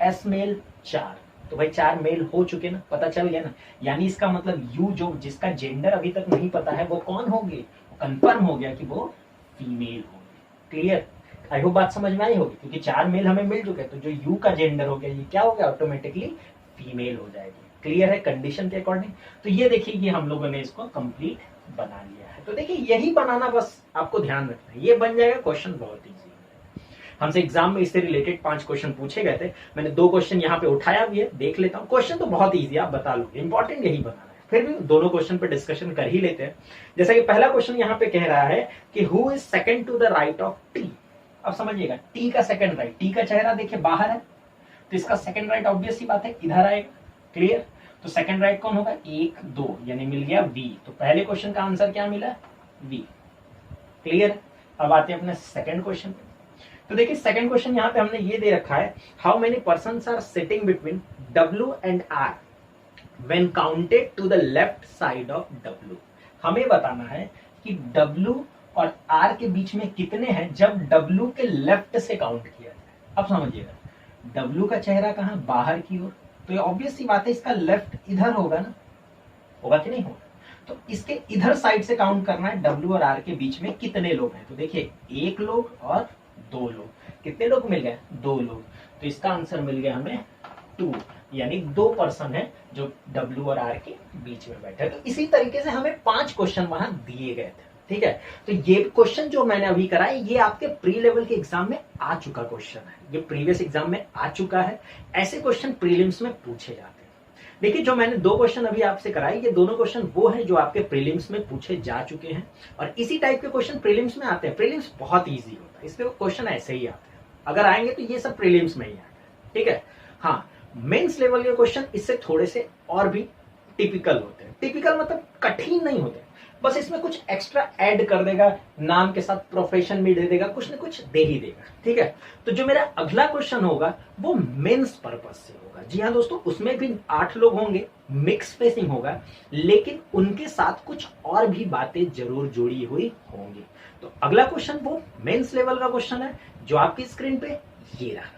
Speaker 1: S male 4। तो भाई 4 मेल हो चुके ना, पता चल गया ना। यानी इसका मतलब यू जो जिसका जेंडर अभी तक नहीं पता है वो कौन होगी? कंफर्म हो गया कि वो फीमेल होगी। क्लियर? आई होप बात समझ में आई होगी, क्योंकि 4 मेल हमें मिल चुके हैं तो जो यू का जेंडर हो गया ये क्या हो गया? ऑटोमेटिकली फीमेल हो जाएगी। क्लियर है? कंडीशन के अकॉर्डिंग। तो ये देखिए ये हम लोगों ने इसको कंप्लीट बना लिया है। तो देखिए यही बनाना बस आपको ध्यान रखना है, ये बन जाएगा क्वेश्चन बहुत ईजी। हमसे एग्जाम में इससे रिलेटेड 5 क्वेश्चन पूछे गए थे, मैंने 2 क्वेश्चन यहाँ पे उठाया भी है, देख लेता हूँ। क्वेश्चन तो बहुत ईजी, आप बता लोगे, इंपॉर्टेंट यही बनाना है। फिर भी दोनों क्वेश्चन पे डिस्कशन कर ही लेते हैं। जैसा कि पहला क्वेश्चन यहाँ पे कह रहा है कि who is second to the right of T. अब समझिएगा, टी का सेकंड राइट, टी का चेहरा देखिए बाहर है तो इसका सेकंड राइट ऑब्वियस सी बात है इधर आएगा। क्लियर? तो सेकंड राइट कौन होगा? 1 2, यानी मिल गया वी। तो पहले क्वेश्चन का आंसर क्या मिला? वी। क्लियर? अब आते हैं अपने सेकंड क्वेश्चन पे। तो देखिए सेकंड क्वेश्चन यहाँ पे हमने ये दे रखा है, how many persons are sitting between W and R when counted to the left side of W. हमें बताना है कि डब्ल्यू और आर के बीच में कितने हैं जब डब्ल्यू के लेफ्ट से काउंट किया जाए। अब समझिएगा, डब्ल्यू का चेहरा कहाँ, बाहर की ओर, तो ये ऑब्वियस सी बात है इसका लेफ्ट इधर होगा ना, होगा कि नहीं होगा। तो इसके इधर साइड से काउंट करना है डब्ल्यू और आर के बीच में कितने लोग हैं। तो देखिए एक लोग और दो लोग, कितने लोग मिल गए, दो लोग। तो इसका आंसर मिल गया हमें 2, यानी 2 पर्सन है जो डब्ल्यू और आर के बीच में बैठे। तो इसी तरीके से हमें 5 क्वेश्चन वहां दिए गए थे, ठीक है। तो ये क्वेश्चन जो मैंने अभी करा है ये आपके प्री लेवल के एग्जाम में आ चुका क्वेश्चन है, ये प्रीवियस एग्जाम में आ चुका है। ऐसे क्वेश्चन प्रीलिम्स में पूछे जाते हैं। देखिए जो मैंने 2 क्वेश्चन अभी आपसे कराए, ये दोनों क्वेश्चन वो हैं जो आपके प्रीलिम्स में पूछे जा चुके हैं, और इसी टाइप के क्वेश्चन प्रीलिम्स में आते हैं। प्रीलिम्स बहुत ईजी होता है, इसलिए क्वेश्चन ऐसे ही आते हैं। अगर आएंगे तो ये सब प्रीलिम्स में ही आएंगे, ठीक है। हाँ, मेंस लेवल के क्वेश्चन इससे थोड़े से और भी टिपिकल होते हैं। टिपिकल मतलब कठिन नहीं होते, बस इसमें कुछ एक्स्ट्रा ऐड कर देगा, नाम के साथ प्रोफेशन भी दे देगा, कुछ न कुछ दे ही देगा, ठीक है। तो जो मेरा अगला क्वेश्चन होगा वो मेंस पर्पस से होगा। जी हाँ दोस्तों, उसमें भी 8 लोग होंगे, मिक्स स्पेसिंग होगा, लेकिन उनके साथ कुछ और भी बातें जरूर जुड़ी हुई होंगी। तो अगला क्वेश्चन वो मेंस लेवल का क्वेश्चन है जो आपकी स्क्रीन पे ये रहा।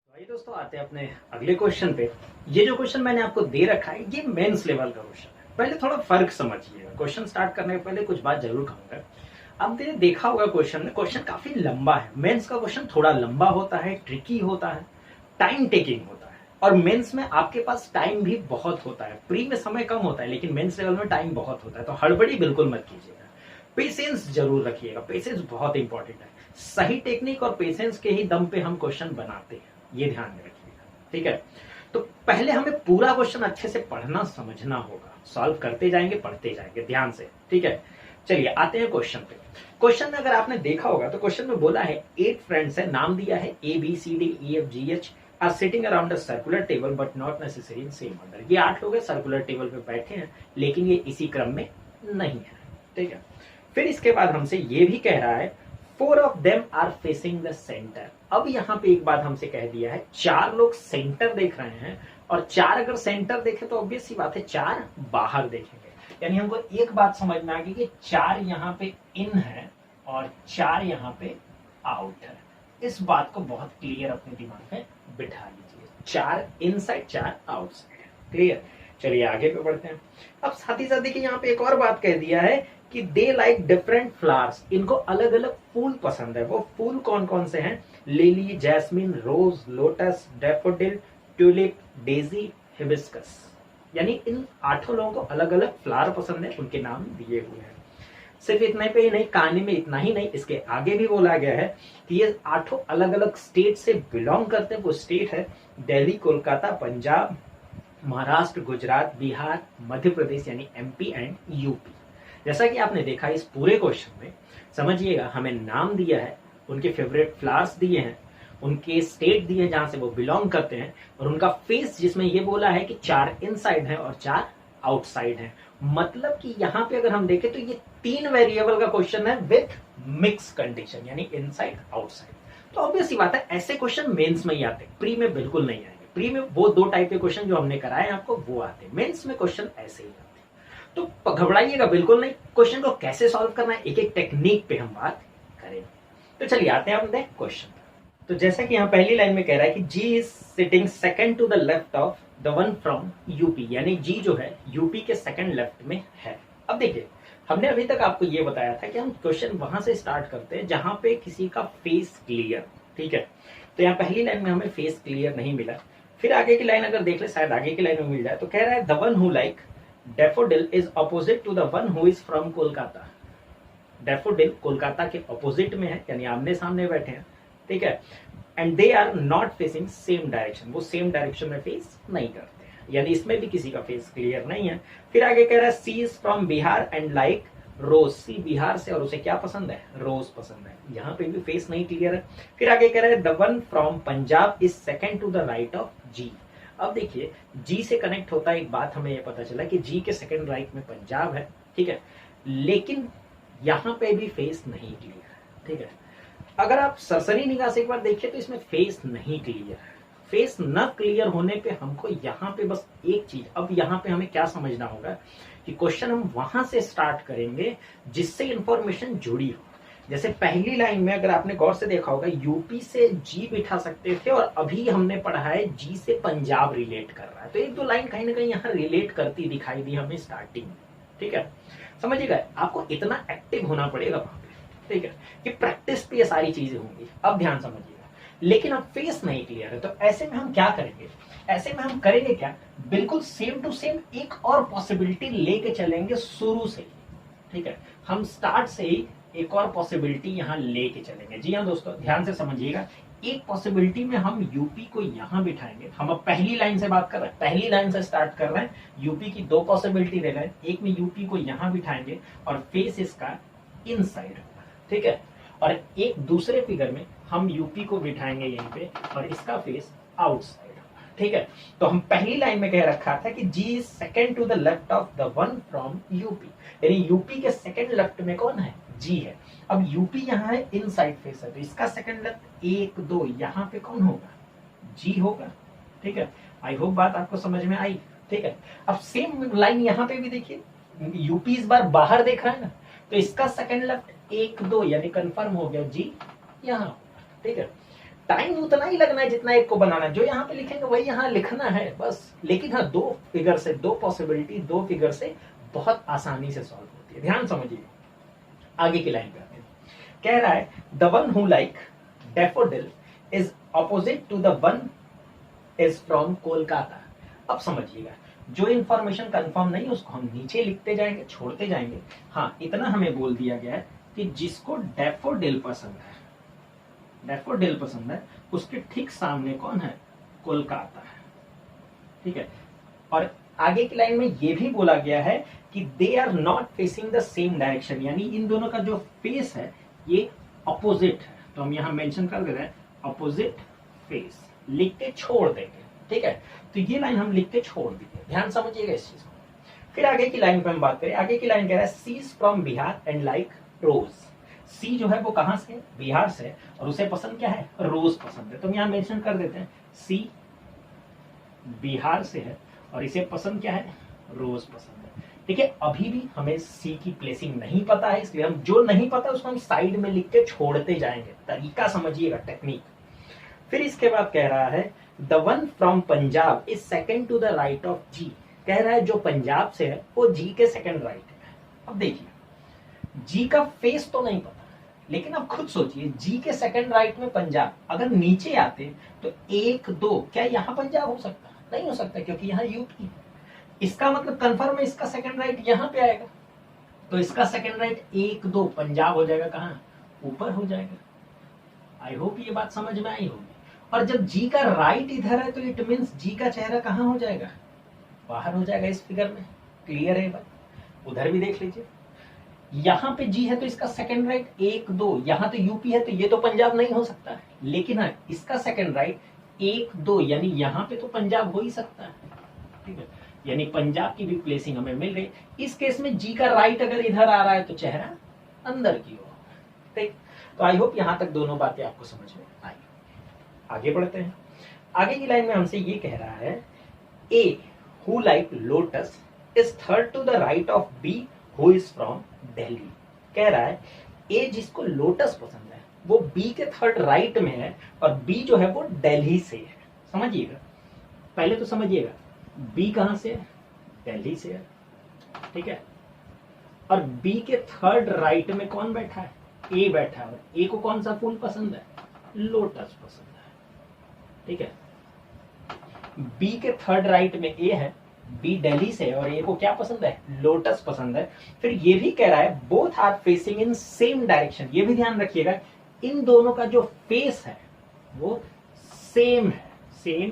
Speaker 1: आइए दोस्तों आते हैं अपने अगले क्वेश्चन पे। ये जो क्वेश्चन मैंने आपको दे रखा है ये मेंस लेवल का क्वेश्चन है। पहले थोड़ा फर्क समझिएगा, क्वेश्चन स्टार्ट करने के पहले कुछ बात जरूर कहूंगा। आपने देखा होगा क्वेश्चन में, क्वेश्चन काफी लंबा है। मेंस का क्वेश्चन थोड़ा लंबा होता है, ट्रिकी होता है, टाइम टेकिंग होता है, और मेंस में आपके पास टाइम भी बहुत होता है। प्री में समय कम होता है लेकिन मेंस लेवल में टाइम बहुत होता है। तो हड़बड़ी बिल्कुल मत कीजिएगा, पेशेंस जरूर रखिएगा, पेशेंस बहुत इंपॉर्टेंट है। सही टेक्निक और पेशेंस के ही दम पे हम क्वेश्चन बनाते हैं, ये ध्यान में रखिएगा, ठीक है। तो पहले हमें पूरा क्वेश्चन अच्छे से पढ़ना समझना होगा, सॉल्व करते जाएंगे, पढ़ते जाएंगे ध्यान से, ठीक है। चलिए आते हैं क्वेश्चन पे। क्वेश्चन में अगर आपने देखा होगा तो क्वेश्चन में बोला है 8 फ्रेंड्स है, नाम दिया है A B C D E F G H are sitting around a circular table but not necessary in same order. ये 8 लोग हैं, सर्कुलर टेबल पे बैठे हैं, लेकिन ये इसी क्रम में नहीं है, ठीक है। फिर इसके बाद हमसे ये भी कह रहा है 4 of them are facing the centre. अब यहाँ पे एक बात हमसे कह दिया है, 4 लोग सेंटर देख रहे हैं, और 4 अगर सेंटर देखे तो ऑब्वियस सी बात है 4 बाहर देखेंगे। यानी हमको एक बात समझ में आ गई कि 4 यहाँ पे इन है और 4 यहाँ पे आउट है। इस बात को बहुत क्लियर अपने दिमाग में बिठा लीजिए, 4 इनसाइड 4 आउटसाइड, क्लियर। चलिए आगे पे बढ़ते हैं। अब साथ ही साथ देखिए यहाँ पे एक और बात कह दिया है कि दे लाइक डिफरेंट फ्लावर्स, इनको अलग अलग फूल पसंद है। वो फूल कौन कौन से हैं, lily, jasmine, rose, lotus, daffodil, tulip, daisy, hibiscus. यानी इन 8 लोगों को अलग अलग फ्लावर पसंद है, उनके नाम दिए हुए हैं। सिर्फ इतने पे ही नहीं, कहानी में इतना ही नहीं, इसके आगे भी बोला गया है कि ये 8 अलग अलग स्टेट से बिलोंग करते हैं। वो स्टेट है दिल्ली, कोलकाता, पंजाब, महाराष्ट्र, गुजरात, बिहार, मध्य प्रदेश यानी एमपी एंड यूपी। जैसा कि आपने देखा इस पूरे क्वेश्चन में, समझिएगा हमें नाम दिया है, उनके फेवरेट फ्लावर्स दिए हैं, उनके स्टेट दिए जहां से वो बिलोंग करते हैं, और उनका फेस जिसमें ये बोला है कि 4 इनसाइड है और 4 आउटसाइड है। मतलब कि यहाँ पे अगर हम देखें तो ये 3 वेरिएबल का क्वेश्चन है विथ मिक्स कंडीशन, यानी इनसाइड आउटसाइड। तो ऑब्वियस सी बात है ऐसे क्वेश्चन मेंस में ही आते हैं, प्री में बिल्कुल नहीं आएंगे। प्री में वो 2 टाइप के क्वेश्चन जो हमने कराए आपको वो आते हैं, मेंस में क्वेश्चन ऐसे ही आते हैं। तो घबराइएगा बिल्कुल नहीं, क्वेश्चन को कैसे सॉल्व करना है एक एक टेक्निक पे हम बात करेंगे। तो चलिए आते हैं अपने क्वेश्चन पर। तो जैसा कि यहाँ पहली लाइन में कह रहा है कि G is sitting second to the left of the one from UP, यानी जी जो है यूपी के सेकंड लेफ्ट में है। अब देखिए हमने अभी तक आपको ये बताया था कि हम क्वेश्चन वहां से स्टार्ट करते हैं जहां पे किसी का फेस क्लियर, ठीक है। तो यहाँ पहली लाइन में हमें फेस क्लियर नहीं मिला। फिर आगे की लाइन अगर देख ले, शायद आगे की लाइन में मिल जाए, तो कह रहा है the one who like daffodil is opposite to the one who is from Kolkata. Daffodil Kolkata के अपोजिट में है, यानी आमने सामने बैठे हैं, ठीक है। And they are not facing same direction, वो सेम डायरेक्शन में फेस नहीं करते हैं, यानी इसमें भी किसी का फेस क्लियर नहीं है। फिर आगे कह रहा है C is from Bihar and like rose, C Bihar से और उसे क्या पसंद है, रोज पसंद है, यहाँ पे भी फेस नहीं क्लियर है। फिर आगे कह रहा है the one from Punjab is second to the right of G. अब देखिए जी से कनेक्ट होता है, एक बात हमें ये पता चला कि जी के सेकंड राइट में पंजाब है, ठीक है, लेकिन यहाँ पे भी फेस नहीं क्लियर है, ठीक है। अगर आप सरसरी निगाह से एक बार देखिए तो इसमें फेस नहीं क्लियर है। फेस न क्लियर होने पे हमको यहाँ पे बस एक चीज, अब यहाँ पे हमें क्या समझना होगा कि क्वेश्चन हम वहां से स्टार्ट करेंगे जिससे इंफॉर्मेशन जुड़ी हो। जैसे पहली लाइन में अगर आपने गौर से देखा होगा, यूपी से जी बिठा सकते थे और अभी हमने पढ़ा है जी से पंजाब रिलेट कर रहा है, तो एक दो लाइन कहीं ना कहीं यहाँ रिलेट करती दिखाई दी हमें स्टार्टिंग में। ठीक है, समझिएगा, आपको इतना एक्टिव होना पड़ेगा वहां पे। ठीक है, कि प्रैक्टिस पे ये सारी चीजें होंगी। अब ध्यान समझिएगा, लेकिन अब फेस नहीं क्लियर है, तो ऐसे में हम क्या करेंगे? ऐसे में हम करेंगे क्या, बिल्कुल सेम टू सेम एक और पॉसिबिलिटी लेके चलेंगे शुरू से ही। ठीक है, हम स्टार्ट से ही एक और पॉसिबिलिटी यहाँ लेके चलेंगे। जी हाँ दोस्तों, ध्यान से समझिएगा। एक पॉसिबिलिटी में हम यूपी को यहाँ बिठाएंगे। हम अब पहली लाइन से बात कर रहे हैं, पहली लाइन से स्टार्ट कर रहे हैं। यूपी की दो पॉसिबिलिटी दे रहे हैं, एक में यूपी को यहाँ बिठाएंगे और फेस इसका इनसाइड होगा। ठीक है, और एक दूसरे फिगर में हम यूपी को बिठाएंगे यहीं पे और इसका फेस आउटसाइड होगा। ठीक है, तो हम पहली लाइन में कह रखा था कि G is second to the left of the one from UP, यानी यूपी के सेकेंड लेफ्ट में कौन है? जी है। अब यूपी यहाँ है, इनसाइड फेस है, तो इसका सेकेंड लेफ्ट 1 2 यहाँ पे कौन होगा? जी होगा। ठीक है, आई होप बात आपको समझ में आई। ठीक है, अब सेम लाइन यहाँ पे भी देखिए, यूपी इस बार बाहर देख रहा है ना, तो इसका सेकेंड लेफ्ट 1 2 यानी कंफर्म हो गया जी यहाँ होगा। ठीक है, टाइम उतना ही लगना है जितना एक को बनाना है, जो यहाँ पे लिखेंगे वही यहाँ लिखना है बस। लेकिन हाँ, दो फिगर से, दो पॉसिबिलिटी दो फिगर से बहुत आसानी से सॉल्व होती है। ध्यान समझिए, आगे की लाइन पे आते हैं। कह रहा है the one who like daffodil is opposite to the one is from Kolkata. अब समझिएगा, जो इंफॉर्मेशन कंफर्म नहीं उसको हम नीचे लिखते जाएंगे, छोड़ते जाएंगे। हाँ, इतना हमें बोल दिया गया है कि जिसको डैफोडिल पसंद है, डैफोडिल पसंद है, उसके ठीक सामने कौन है? कोलकाता है। ठीक है, और आगे की लाइन में ये भी बोला गया है कि they are not facing the same direction, यानी इन दोनों का जो फेस है ये अपोजिट है। तो हम यहाँ मेंशन कर दे रहे हैं अपोजिट फेस, लिख के छोड़ देंगे। ठीक है, तो ये लाइन हम लिख के छोड़ देंगे। ध्यान समझिएगा इस चीज को। फिर आगे की लाइन पे हम बात करें। आगे की लाइन कह रहा है C is from Bihar and like rose. C जो है वो कहां से? बिहार से, और उसे पसंद क्या है? रोज पसंद है। तो हम यहाँ मेंशन कर देते हैं सी बिहार से है और इसे पसंद क्या है? रोज पसंद है। ठीक है, अभी भी हमें सी की प्लेसिंग नहीं पता है, इसलिए हम जो नहीं पता उसको हम साइड में लिख के छोड़ते जाएंगे। तरीका समझिएगा, टेक्निक। फिर इसके बाद कह रहा है the one from Punjab is second to the right of G. कह रहा है जो पंजाब से है वो जी के सेकेंड राइट है। अब देखिए, जी का फेस तो नहीं पता, लेकिन अब खुद सोचिए, जी के सेकेंड राइट में पंजाब, अगर नीचे आते तो 1 2, क्या यहाँ पंजाब हो सकता? नहीं हो सकता, क्योंकि यहाँ यूपी है। इसका मतलब कंफर्म है इसका सेकेंड राइट यहाँ पे आएगा, तो इसका सेकेंड राइट 1 2 पंजाब हो जाएगा कहाँ? ऊपर हो जाएगा। आई होप ये बात समझ में आई होगी। और जब जी का राइट इधर है तो इट मीन्स जी का चेहरा कहाँ हो जाएगा? बाहर हो जाएगा इस फिगर में। क्लियर है बात? उधर भी देख लीजिए, यहाँ पे जी है तो इसका सेकेंड राइट 1 2, यहाँ तो यूपी है तो ये तो पंजाब नहीं हो सकता, लेकिन हाँ इसका सेकेंड राइट 1 2, यानी यहाँ पे तो पंजाब हो ही सकता है। ठीक है, यानी पंजाब की भी प्लेसिंग हमें मिल गई। इस केस में जी का राइट अगर इधर आ रहा है तो चेहरा अंदर की ओर। ठीक, तो आई होप यहाँ तक दोनों बातें आपको समझ में आई। आगे बढ़ते हैं। आगे की लाइन में हमसे ये कह रहा है A who like lotus is third to the right of B who is from Delhi. कह रहा है ए जिसको लोटस पसंद है वो बी के थर्ड राइट में है, और बी जो है वो दिल्ली से है। समझिएगा, पहले तो समझिएगा, बी कहां से है? दिल्ली से है। ठीक है, और बी के थर्ड राइट में कौन बैठा है? ए बैठा है, और ए को कौन सा फूल पसंद है? लोटस पसंद है। ठीक है, बी के थर्ड राइट में ए है, बी दिल्ली से है, और ए को क्या पसंद है? लोटस पसंद है। फिर ये भी कह रहा है both are facing in same direction. ये भी ध्यान रखिएगा, इन दोनों का जो फेस है वो सेम है, सेम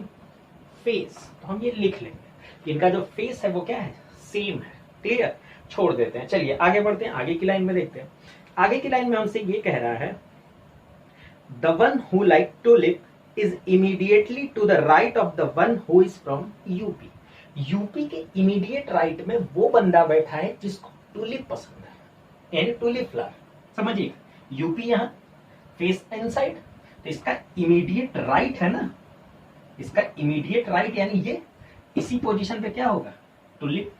Speaker 1: फेस। तो हम ये लिख लेंगे, इनका जो फेस है वो क्या है? सेम है। क्लियर? छोड़ देते हैं, चलिए आगे बढ़ते हैं। आगे की लाइन में देखते हैं। आगे की लाइन में हमसे ये कह रहा है the one who like tulip is immediately to the right of the one who is from UP. UP के इमीडिएट राइट में वो बंदा बैठा है जिसको टुलिप पसंद है, यानी टुलिप फ्लावर। समझिए, यूपी यहाँ, फेस इनसाइड, तो इसका इमीडिएट राइट है ना, इसका इमीडिएट राइट यानी ये इसी पोजीशन पे क्या होगा, टुलिप।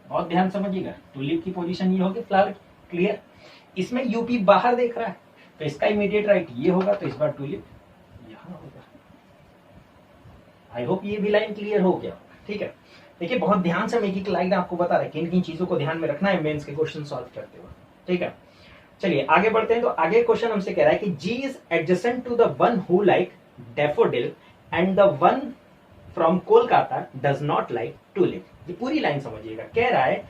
Speaker 1: बहुत ध्यान समझिएगा, टुलिप की पोजीशन ये होगी फ्लावर, क्लियर। इसमें यूपी बाहर देख रहा है तो इसका इमीडिएट राइट ये होगा, तो इस बार टुलिप यहां होगा। आई होप ये भी लाइन क्लियर हो गया, ठीक है। देखिए बहुत ध्यान से मैं एक लाइन आपको बता रहा है किन किन चीजों को ध्यान में रखना है मेंस के क्वेश्चन सॉल्व करते हुए, ठीक है। चलिए आगे बढ़ते हैं। तो आगे क्वेश्चन हमसे कह रहा है कि G is adjacent to the one who like daffodil and the one from Kolkata does not like tulip. ये पूरी लाइन समझिएगा। कह रहा है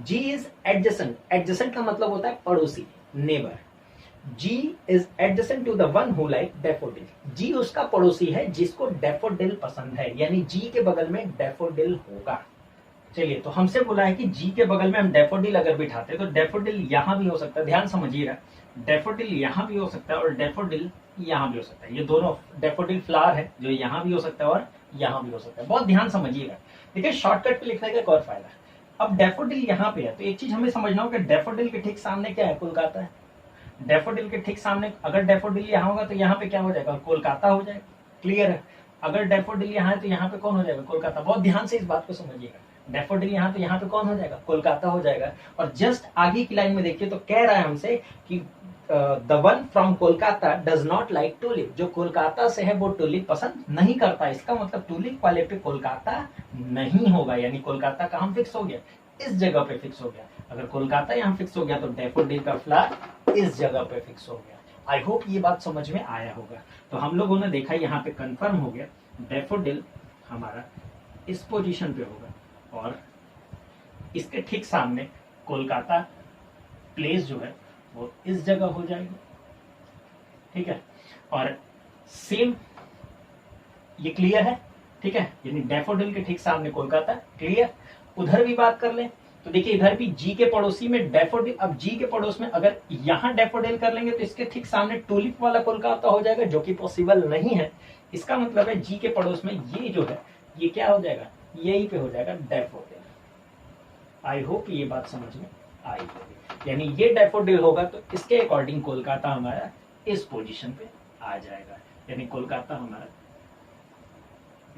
Speaker 1: जी इज एडजेसेंट, एडजेसेंट का मतलब होता है पड़ोसी, neighbour. G is adjacent to the one who like daffodil, G उसका पड़ोसी है जिसको डैफोडिल पसंद है, यानी जी के बगल में डैफोडिल होगा। चलिए तो हमसे बोला है कि जी के बगल में हम डैफोडिल अगर बिठाते तो डैफोडिल यहां भी हो सकता है, ध्यान समझिएगा, डैफोडिल यहां भी हो सकता है और डैफोडिल यहां भी हो सकता है। ये दोनों डैफोडिल फ्लावर है जो यहां भी हो सकता है और यहां भी हो सकता है। बहुत ध्यान समझिएगा। देखिए शॉर्टकट पे लिखने का एक और फायदा, अब डैफोडिल यहाँ पे है तो एक चीज हमें समझना होगा, डैफोडिल के ठीक सामने क्या है, कोलकाता है। डैफोडिल के ठीक सामने अगर डैफोडिल यहाँ होगा तो यहाँ पे क्या हो जाएगा, कोलकाता हो जाएगा, क्लियर है। अगर डैफोडिल यहाँ है तो यहाँ पे कौन हो जाएगा, कोलकाता। बहुत ध्यान से इस बात को समझिएगा, डैफोडिल यहाँ तो यहाँ पे कौन हो जाएगा, कोलकाता हो जाएगा। और जस्ट आगे की लाइन में देखिए तो कह रहा है हमसे कि the one from Kolkata does not like tulip, जो कोलकाता से है वो टुलिप पसंद नहीं करता। इसका मतलब टुलिप वाले पे कोलकाता नहीं होगा, यानी कोलकाता कहाँ फिक्स हो गया, इस जगह पे फिक्स हो गया। अगर कोलकाता यहाँ फिक्स हो गया तो डैफोडिल का फ्लावर इस जगह पे फिक्स हो गया। आई होप ये बात समझ में आया होगा। तो हम लोगों ने देखा यहाँ पे कंफर्म हो गया, डैफोडिल हमारा इस पोजीशन पे होगा और इसके ठीक सामने कोलकाता प्लेस जो है वो इस जगह हो जाएगी, ठीक है। और सेम ये क्लियर है, ठीक है, यानी डैफोडिल के ठीक सामने कोलकाता, क्लियर। उधर भी बात कर लें तो देखिए इधर भी जी के पड़ोसी में डैफोडिल, अब जी के पड़ोस में अगर यहां डैफोडिल कर लेंगे तो इसके ठीक सामने टुलिप वाला कोलकाता हो जाएगा, जो कि पॉसिबल नहीं है। इसका मतलब है जी के पड़ोस में ये जो है ये क्या हो जाएगा, यही पे हो जाएगा डैफोडिल। आई होप ये बात समझ में आई होगी, यानी ये डैफोडिल होगा तो इसके अकॉर्डिंग कोलकाता हमारा इस पोजीशन पे आ जाएगा, यानी कोलकाता हमारा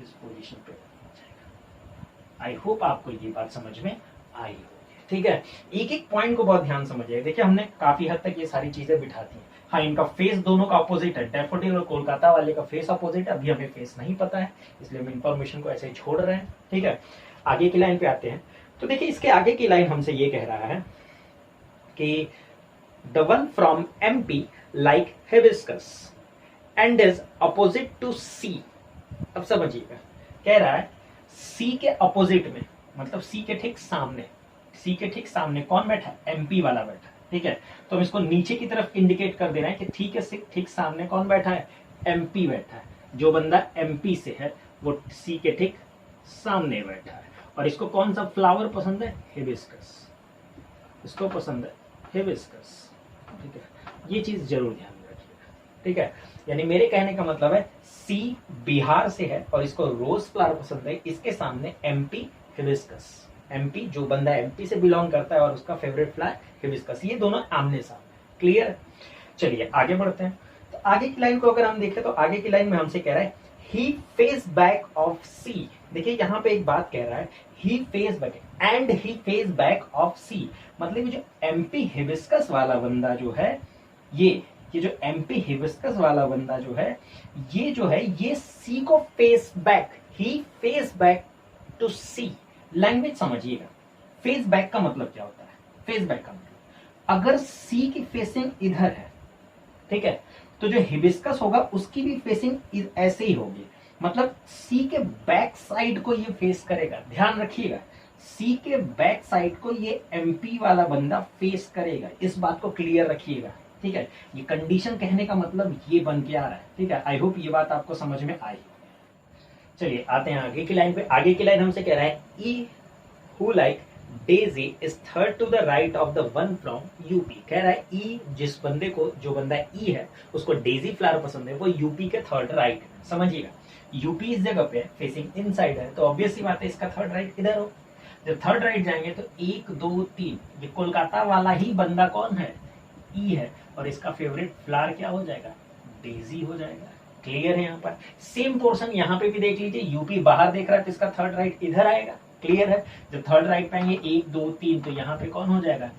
Speaker 1: इस पोजीशन पे आ जाएगा। आई होप आपको ये बात समझ में आई होगी, ठीक है। एक एक पॉइंट को बहुत ध्यान समझिए। देखिए हमने काफी हद तक ये सारी चीजें बिठाती हैं। हाँ इनका फेस दोनों का अपोजिट है, डैफोडिल और कोलकाता वाले का फेस अपोजिट है। अभी हमें फेस नहीं पता है इसलिए हम इंफॉर्मेशन को ऐसे ही छोड़ रहे हैं, ठीक है। आगे की लाइन पे आते हैं। तो देखिए इसके आगे की लाइन हमसे ये कह रहा है कि the one from MP like hibiscus and is opposite to C. अब समझिएगा, कह रहा है सी के अपोजिट में, मतलब सी के ठीक सामने, सी के ठीक सामने कौन बैठा है, एमपी वाला बैठा है, ठीक है। तो हम इसको नीचे की तरफ इंडिकेट कर दे रहे हैं कि ठीक है, ठीक सामने कौन बैठा है, एमपी बैठा है। जो बंदा एमपी से है वो सी के ठीक सामने बैठा है। और इसको कौन सा फ्लावर पसंद है, हिबिस्कस, इसको पसंद है हिबिस्कस, ठीक है। ये चीज जरूर ध्यान में रखिएगा, ठीक है। यानी मेरे कहने का मतलब है सी बिहार से है और इसको रोज फ्लावर पसंद है, इसके सामने एमपी हिबिस्कस, एमपी जो बंदा एमपी से बिलोंग करता है और उसका फेवरेट फ्लावर हिबिस्कस, ये दोनों आमने सामने, क्लियर। चलिए आगे बढ़ते हैं। तो आगे की लाइन को अगर हम देखें तो आगे की लाइन में हमसे कह रहा है he face back of C. देखिए यहाँ पे एक बात कह रहा है he face back and he face back of C, मतलब जो एमपी हिबिस्कस वाला बंदा जो है, ये जो एमपी हिबिस्कस वाला बंदा जो है ये जो है ये सी को face back, he face back to C. Language समझिएगा, फेस बैक का मतलब क्या होता है, फेस बैक का मतलब अगर सी की फेसिंग इधर है, ठीक है, तो जो हिबिस्कस होगा उसकी भी फेसिंग ऐसे ही होगी, मतलब सी के बैक साइड को ये फेस करेगा। ध्यान रखिएगा, सी के बैक साइड को ये एमपी वाला बंदा फेस करेगा, इस बात को क्लियर रखिएगा, ठीक है। ये कंडीशन कहने का मतलब ये बन के आ रहा है, ठीक है। आई होप ये बात आपको समझ में आई। चलिए आते हैं आगे की लाइन पे। आगे की लाइन हमसे कह रहा है E who like daisy is third to the right of the one from UP. कह रहा है ई जिस बंदे को, जो बंदा ई है उसको डेजी फ्लावर पसंद है, वो यूपी के थर्ड राइट है। समझिएगा यूपी इस जगह पे फेसिंग इनसाइड है तो ऑब्वियस सी बात है इसका थर्ड राइट इधर हो। जब थर्ड राइट जाएंगे तो 1 2 3 ये कोलकाता वाला ही बंदा कौन है, ई है और इसका फेवरेट फ्लावर क्या हो जाएगा, डेजी हो जाएगा। क्लियर है यहाँ पर। सेम पोर्शन यहाँ पे भी देख लीजिए, यूपी बाहर देख रहा है तो इसका थर्ड राइट इधर आएगा। क्लियर है। जब थर्ड राइट पे आएंगे 1 2 3 तो यहाँ पे कौन हो जाएगा,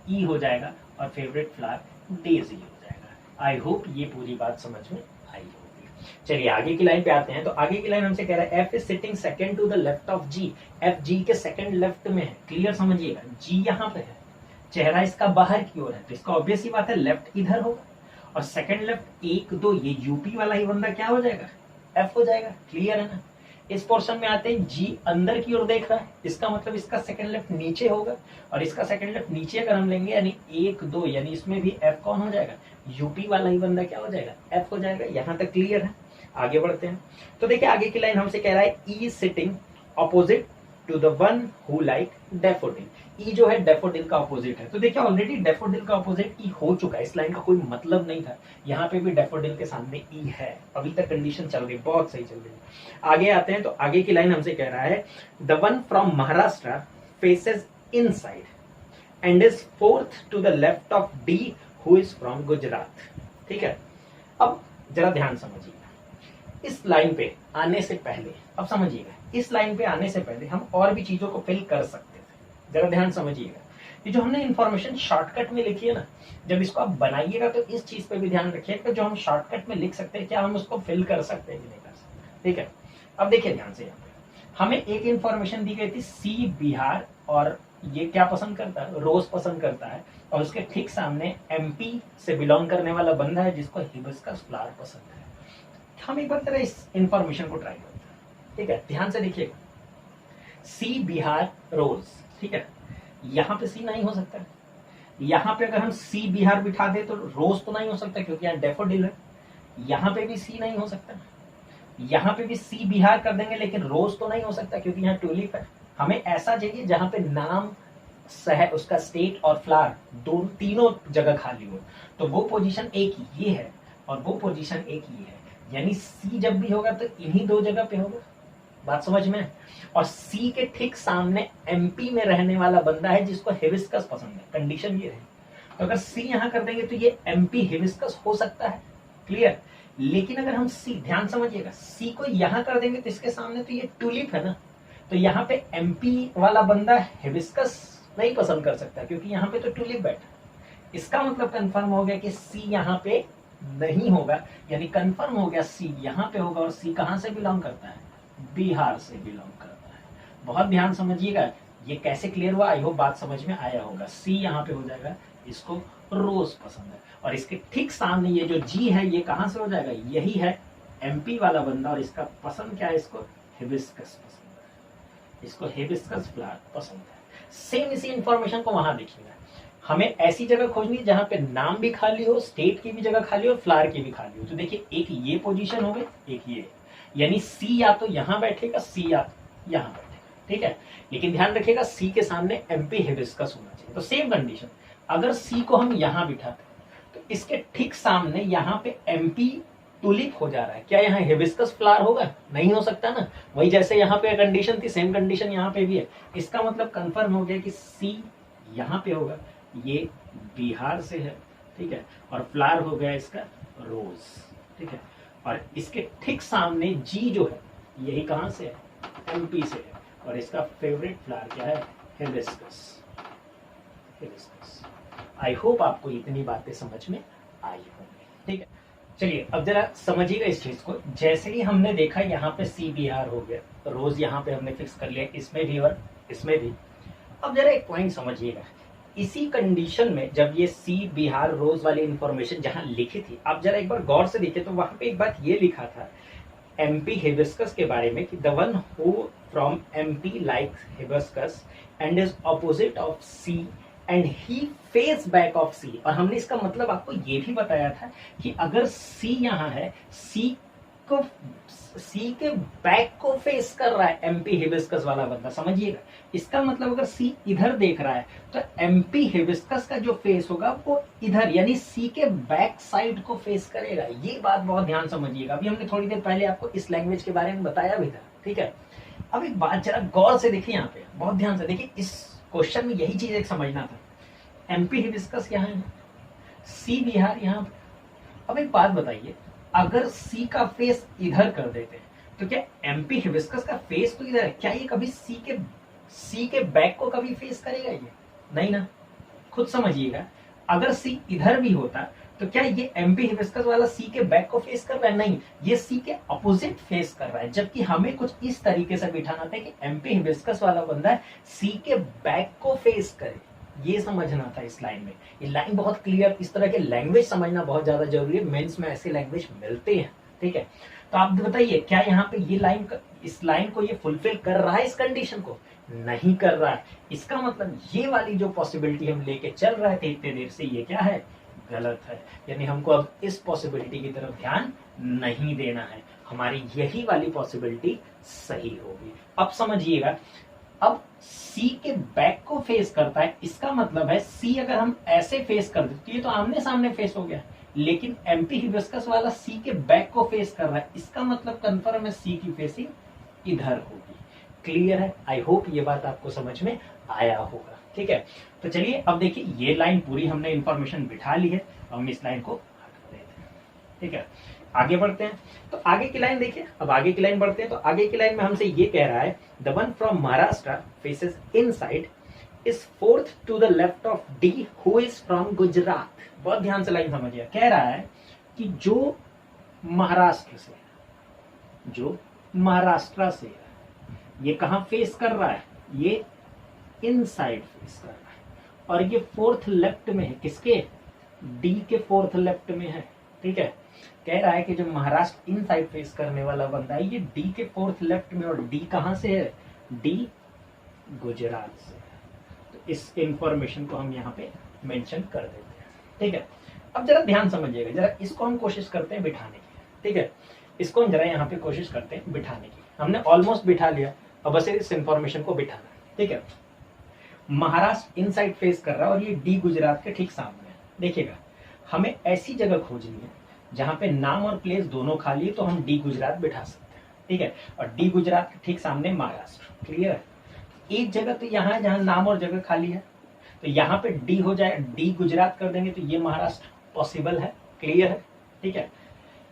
Speaker 1: ई हो जाएगा और फेवरेट फ्लावर डेजी हो जाएगा। आई होप ये पूरी बात समझ में आई होगी। चलिए आगे की लाइन पे आते हैं। तो आगे की लाइन हमसे कह रहा है F is sitting second to the left of G. F G के सेकंड लेफ्ट में है। क्लियर समझिएगा, जी यहाँ पे है, चेहरा इसका बाहर की ओर है तो इसका ऑब्वियस ही बात है लेफ्ट इधर होगा और सेकंड लेफ्ट 1 2 ये यूपी वाला ही बंदा क्या हो जाएगा, एफ हो जाएगा। क्लियर है ना। इस पोर्शन में आते हैं, जी अंदर की ओर देख रहा है, इसका मतलब इसका सेकंड लेफ्ट नीचे होगा और इसका सेकंड लेफ्ट नीचे अगर हम लेंगे यानी 1 2 यानी इसमें भी एफ कौन हो जाएगा, यूपी वाला ही बंदा क्या हो जाएगा, एफ हो जाएगा। यहाँ तक क्लियर है। आगे बढ़ते हैं। तो देखिए आगे की लाइन हमसे कह रहा है E sitting opposite to the one who like daffodil. E जो है डैफोडिल का ऑपोजिट है। तो देखिए ऑलरेडी डैफोडिल का ऑपोजिट ई हो चुका है, इस लाइन का कोई मतलब नहीं था। यहाँ पे भी डैफोडिल के सामने ई है। अभी तक कंडीशन चल रही, बहुत सही चल रही है। आगे आते हैं। तो आगे की लाइन हमसे कह रहा है the one from Maharashtra faces inside and is fourth to the left of D who is from Gujarat. ठीक है। अब जरा ध्यान समझिएगा, इस लाइन पे आने से पहले, अब समझिएगा, इस लाइन पे आने से पहले हम और भी चीजों को फिल कर सकते थे। जरा ध्यान समझिएगा, ये जो हमने इंफॉर्मेशन शॉर्टकट में लिखी है ना, जब इसको आप बनाइएगा तो इस चीज पे भी ध्यान रखिएगा, जो हम शॉर्टकट में लिख सकते हैं क्या हम उसको फिल कर सकते हैं कि नहीं कर सकते। ठीक है। अब देखिए ध्यान से, यहाँ पे हमें एक इंफॉर्मेशन दी गई थी, सी बिहार और ये क्या पसंद करता है, रोज पसंद करता है और उसके ठीक सामने एमपी से बिलोंग करने वाला बंदा है जिसको हिबिस्कस फ्लावर पसंद है। हम एक बार तरह इस इंफॉर्मेशन को ट्राई करते हैं। ठीक है। ध्यान से देखिएगा, सी बिहार रोज। ठीक है। यहाँ पे सी नहीं हो सकता, यहाँ पे अगर हम सी बिहार बिठा दे तो रोज तो नहीं हो सकता क्योंकि यहाँ डैफोडिल है। यहाँ पे भी सी नहीं हो सकता, यहाँ पे भी सी बिहार कर देंगे लेकिन रोज तो नहीं हो सकता क्योंकि यहाँ ट्यूलिप है। हमें ऐसा चाहिए जहां पे नाम शहर उसका स्टेट और फ्लावर दोनों तीनों जगह खाली हो। तो वो पोजीशन एक ये है और वो पोजीशन एक ये है, यानी सी जब भी होगा तो इन्हीं दो जगह पे होगा। बात समझ में। और सी के ठीक सामने एमपी में रहने वाला बंदा है जिसको हिबिस्कस पसंद है। कंडीशन ये है, तो अगर सी यहां कर देंगे तो ये एमपी हिबिस्कस हो सकता है। क्लियर। लेकिन अगर हम सी, ध्यान समझिएगा, सी को यहां कर देंगे तो इसके सामने तो ये ट्यूलिप है ना, तो यहाँ पे एमपी वाला बंदा हिबिस्कस नहीं पसंद कर सकता क्योंकि यहाँ पे तो ट्यूलिप बैठा। इसका मतलब कंफर्म हो गया कि सी यहाँ पे नहीं होगा, यानी कंफर्म हो गया सी यहाँ पे होगा। और सी कहां से बिलोंग करता है, बिहार से बिलोंग करता है। बहुत ध्यान समझिएगा, ये कैसे क्लियर हुआ, आई होप बात समझ में आया होगा। सी यहाँ पे हो जाएगा, इसको रोज पसंद है और इसके ठीक सामने ये जो जी है ये कहां से हो जाएगा, यही है एमपी वाला बंदा और इसका पसंद क्या है, इसको हिबिस्कस पसंद है, इसको हिबिस्कस फ्लावर पसंद है। सेम इसी इंफॉर्मेशन को वहां देखिएगा, हमें ऐसी जगह खोजनी है जहां पे नाम भी खाली हो, स्टेट की भी जगह खाली हो, फ्लावर की भी खाली हो। तो देखिए एक ये पोजीशन हो गई, एक ये, यानी सी या तो यहां बैठेगा, सी या यहां बैठेगा। ठीक है। लेकिन ध्यान रखिएगा सी के सामने एमपी हिबिस्कस होना चाहिए। तो सेम कंडीशन, अगर सी को हम यहां बिठाते तो इसके ठीक सामने यहाँ पे एमपी टूलिप हो जा रहा है, क्या यहाँ हिबिस्कस फ्लावर होगा, नहीं हो सकता ना। वही जैसे यहाँ पे कंडीशन थी, सेम कंडीशन यहाँ पे भी है। इसका मतलब कंफर्म हो गया कि सी यहाँ पे होगा, ये बिहार से है। ठीक है। और फ्लावर हो गया इसका रोज। ठीक है। और इसके ठीक सामने जी जो है यही कहां से है, एमपी से है और इसका फेवरेट फ्लावर क्या है, हिबिस्कस। हिबिस्कस। आई होप आपको इतनी बातें समझ में आई होंगी। ठीक है। चलिए अब जरा समझिएगा इस चीज को। जैसे ही हमने देखा यहाँ पे सी बिहार हो गया, रोज यहाँ पे हमने फिक्स कर लिया, इसमें भी और इसमें भी। अब जरा एक पॉइंट समझिएगा, इसी कंडीशन में जब ये सी बिहार रोज वाली इंफॉर्मेशन जहां लिखी थी, आप जरा एक बार गौर से देखिए तो वहां पे एक बात ये लिखा था एमपी हिबिस्कस के बारे में कि the one who from MP like hibiscus and is opposite of C and he face back of C. और हमने इसका मतलब आपको ये भी बताया था कि अगर सी यहाँ है, सी के बैक को फेस कर रहा है एमपी हिबिस्कस वाला बंदा, समझिएगा। इसका मतलब अगर सी इधर देख रहा है तो एमपी हिबिस्कस का जो फेस होगा वो इधर यानी सी के बैक साइड को फेस करेगा। ये बात बहुत ध्यान समझिएगा, अभी हमने थोड़ी देर पहले आपको इस लैंग्वेज के बारे में बताया भी था। ठीक है। अब एक बात जरा गौर से देखिए, यहाँ पे बहुत ध्यान से देखिए, इस क्वेश्चन में यही चीज एक समझना था। एमपी हिबिस्कस यहाँ है, सी बिहार यहाँ पे। अब एक बात बताइए, अगर सी का फेस इधर कर देते हैं तो क्या एमपी हिबिस्कस का फेस तो इधर है, क्या ये कभी सी के बैक को कभी फेस करेगा? ये नहीं ना। खुद समझिएगा, अगर सी इधर भी होता तो क्या ये एमपी हिबिस्कस वाला सी के बैक को फेस कर रहा है? नहीं, ये सी के अपोजिट फेस कर रहा है। जबकि हमें कुछ इस तरीके से बिठाना था कि एमपी हिबिस्कस वाला बंदा सी के बैक को फेस करे, ये समझना था इस लाइन में। ये लाइन बहुत क्लियर, इस तरह के लैंग्वेज समझना बहुत ज्यादा जरूरी है, मेंस में ऐसे लैंग्वेज मिलते हैं, ठीक है। तो आप बताइए, क्या यहाँ पे ये लाइन, इस लाइन को ये फुलफिल कर रहा है? इस कंडीशन को नहीं कर रहा है। इसका मतलब ये वाली जो पॉसिबिलिटी हम लेके चल रहे थे इतने देर से, ये क्या है? गलत है। यानी हमको अब इस पॉसिबिलिटी की तरफ ध्यान नहीं देना है, हमारी यही वाली पॉसिबिलिटी सही होगी। अब समझिएगा, अब सी के बैक को फेस करता है, इसका मतलब है सी अगर हम ऐसे फेस कर दें तो ये तो आमने सामने फेस हो गया, लेकिन एमपी हिबिस्कस वाला सी के बैक को फेस कर रहा है, इसका मतलब कंफर्म है सी की फेसिंग इधर होगी। क्लियर है? आई होप ये बात आपको समझ में आया होगा, ठीक है। तो चलिए अब देखिए, ये लाइन पूरी हमने इंफॉर्मेशन बिठा ली है, हम इस लाइन को हटा देते हैं, ठीक है। आगे बढ़ते हैं, तो आगे की लाइन देखिए। अब आगे की लाइन बढ़ते हैं, तो आगे की लाइन में हमसे ये कह रहा है, the one from Maharashtra faces inside is fourth to the left of D who is from Gujarat. बहुत ध्यान से लाइन समझिए, कह रहा है कि जो महाराष्ट्र से, जो महाराष्ट्र से है, ये कहां फेस कर रहा है? ये इनसाइड फेस कर रहा है, और ये फोर्थ लेफ्ट में है, किसके? डी के फोर्थ लेफ्ट में है, ठीक है। कह रहा है कि जो महाराष्ट्र इनसाइड फेस करने वाला बंदा है, ये डी के फोर्थ लेफ्ट में, और डी कहां से है? डी गुजरात से। तो इस इंफॉर्मेशन को हम यहाँ पे मेंशन कर देते हैं, ठीक है। अब जरा ध्यान समझिएगा, जरा इसको हम कोशिश करते हैं बिठाने की, ठीक है। इसको हम जरा यहाँ पे कोशिश करते हैं बिठाने की। हमने ऑलमोस्ट बिठा लिया, अब बस इस इंफॉर्मेशन को बिठाना, ठीक है। महाराष्ट्र इनसाइड फेस कर रहा है और ये डी गुजरात के ठीक सामने है। देखिएगा, हमें ऐसी जगह खोजनी है जहां पे नाम और प्लेस दोनों खाली है, तो हम डी गुजरात बिठा सकते हैं, ठीक है। और डी गुजरात के ठीक सामने महाराष्ट्र। क्लियर है? एक जगह तो यहाँ है जहां नाम और जगह खाली है, तो यहाँ पे डी हो जाए, डी गुजरात कर देंगे तो ये महाराष्ट्र पॉसिबल है। क्लियर है? ठीक है।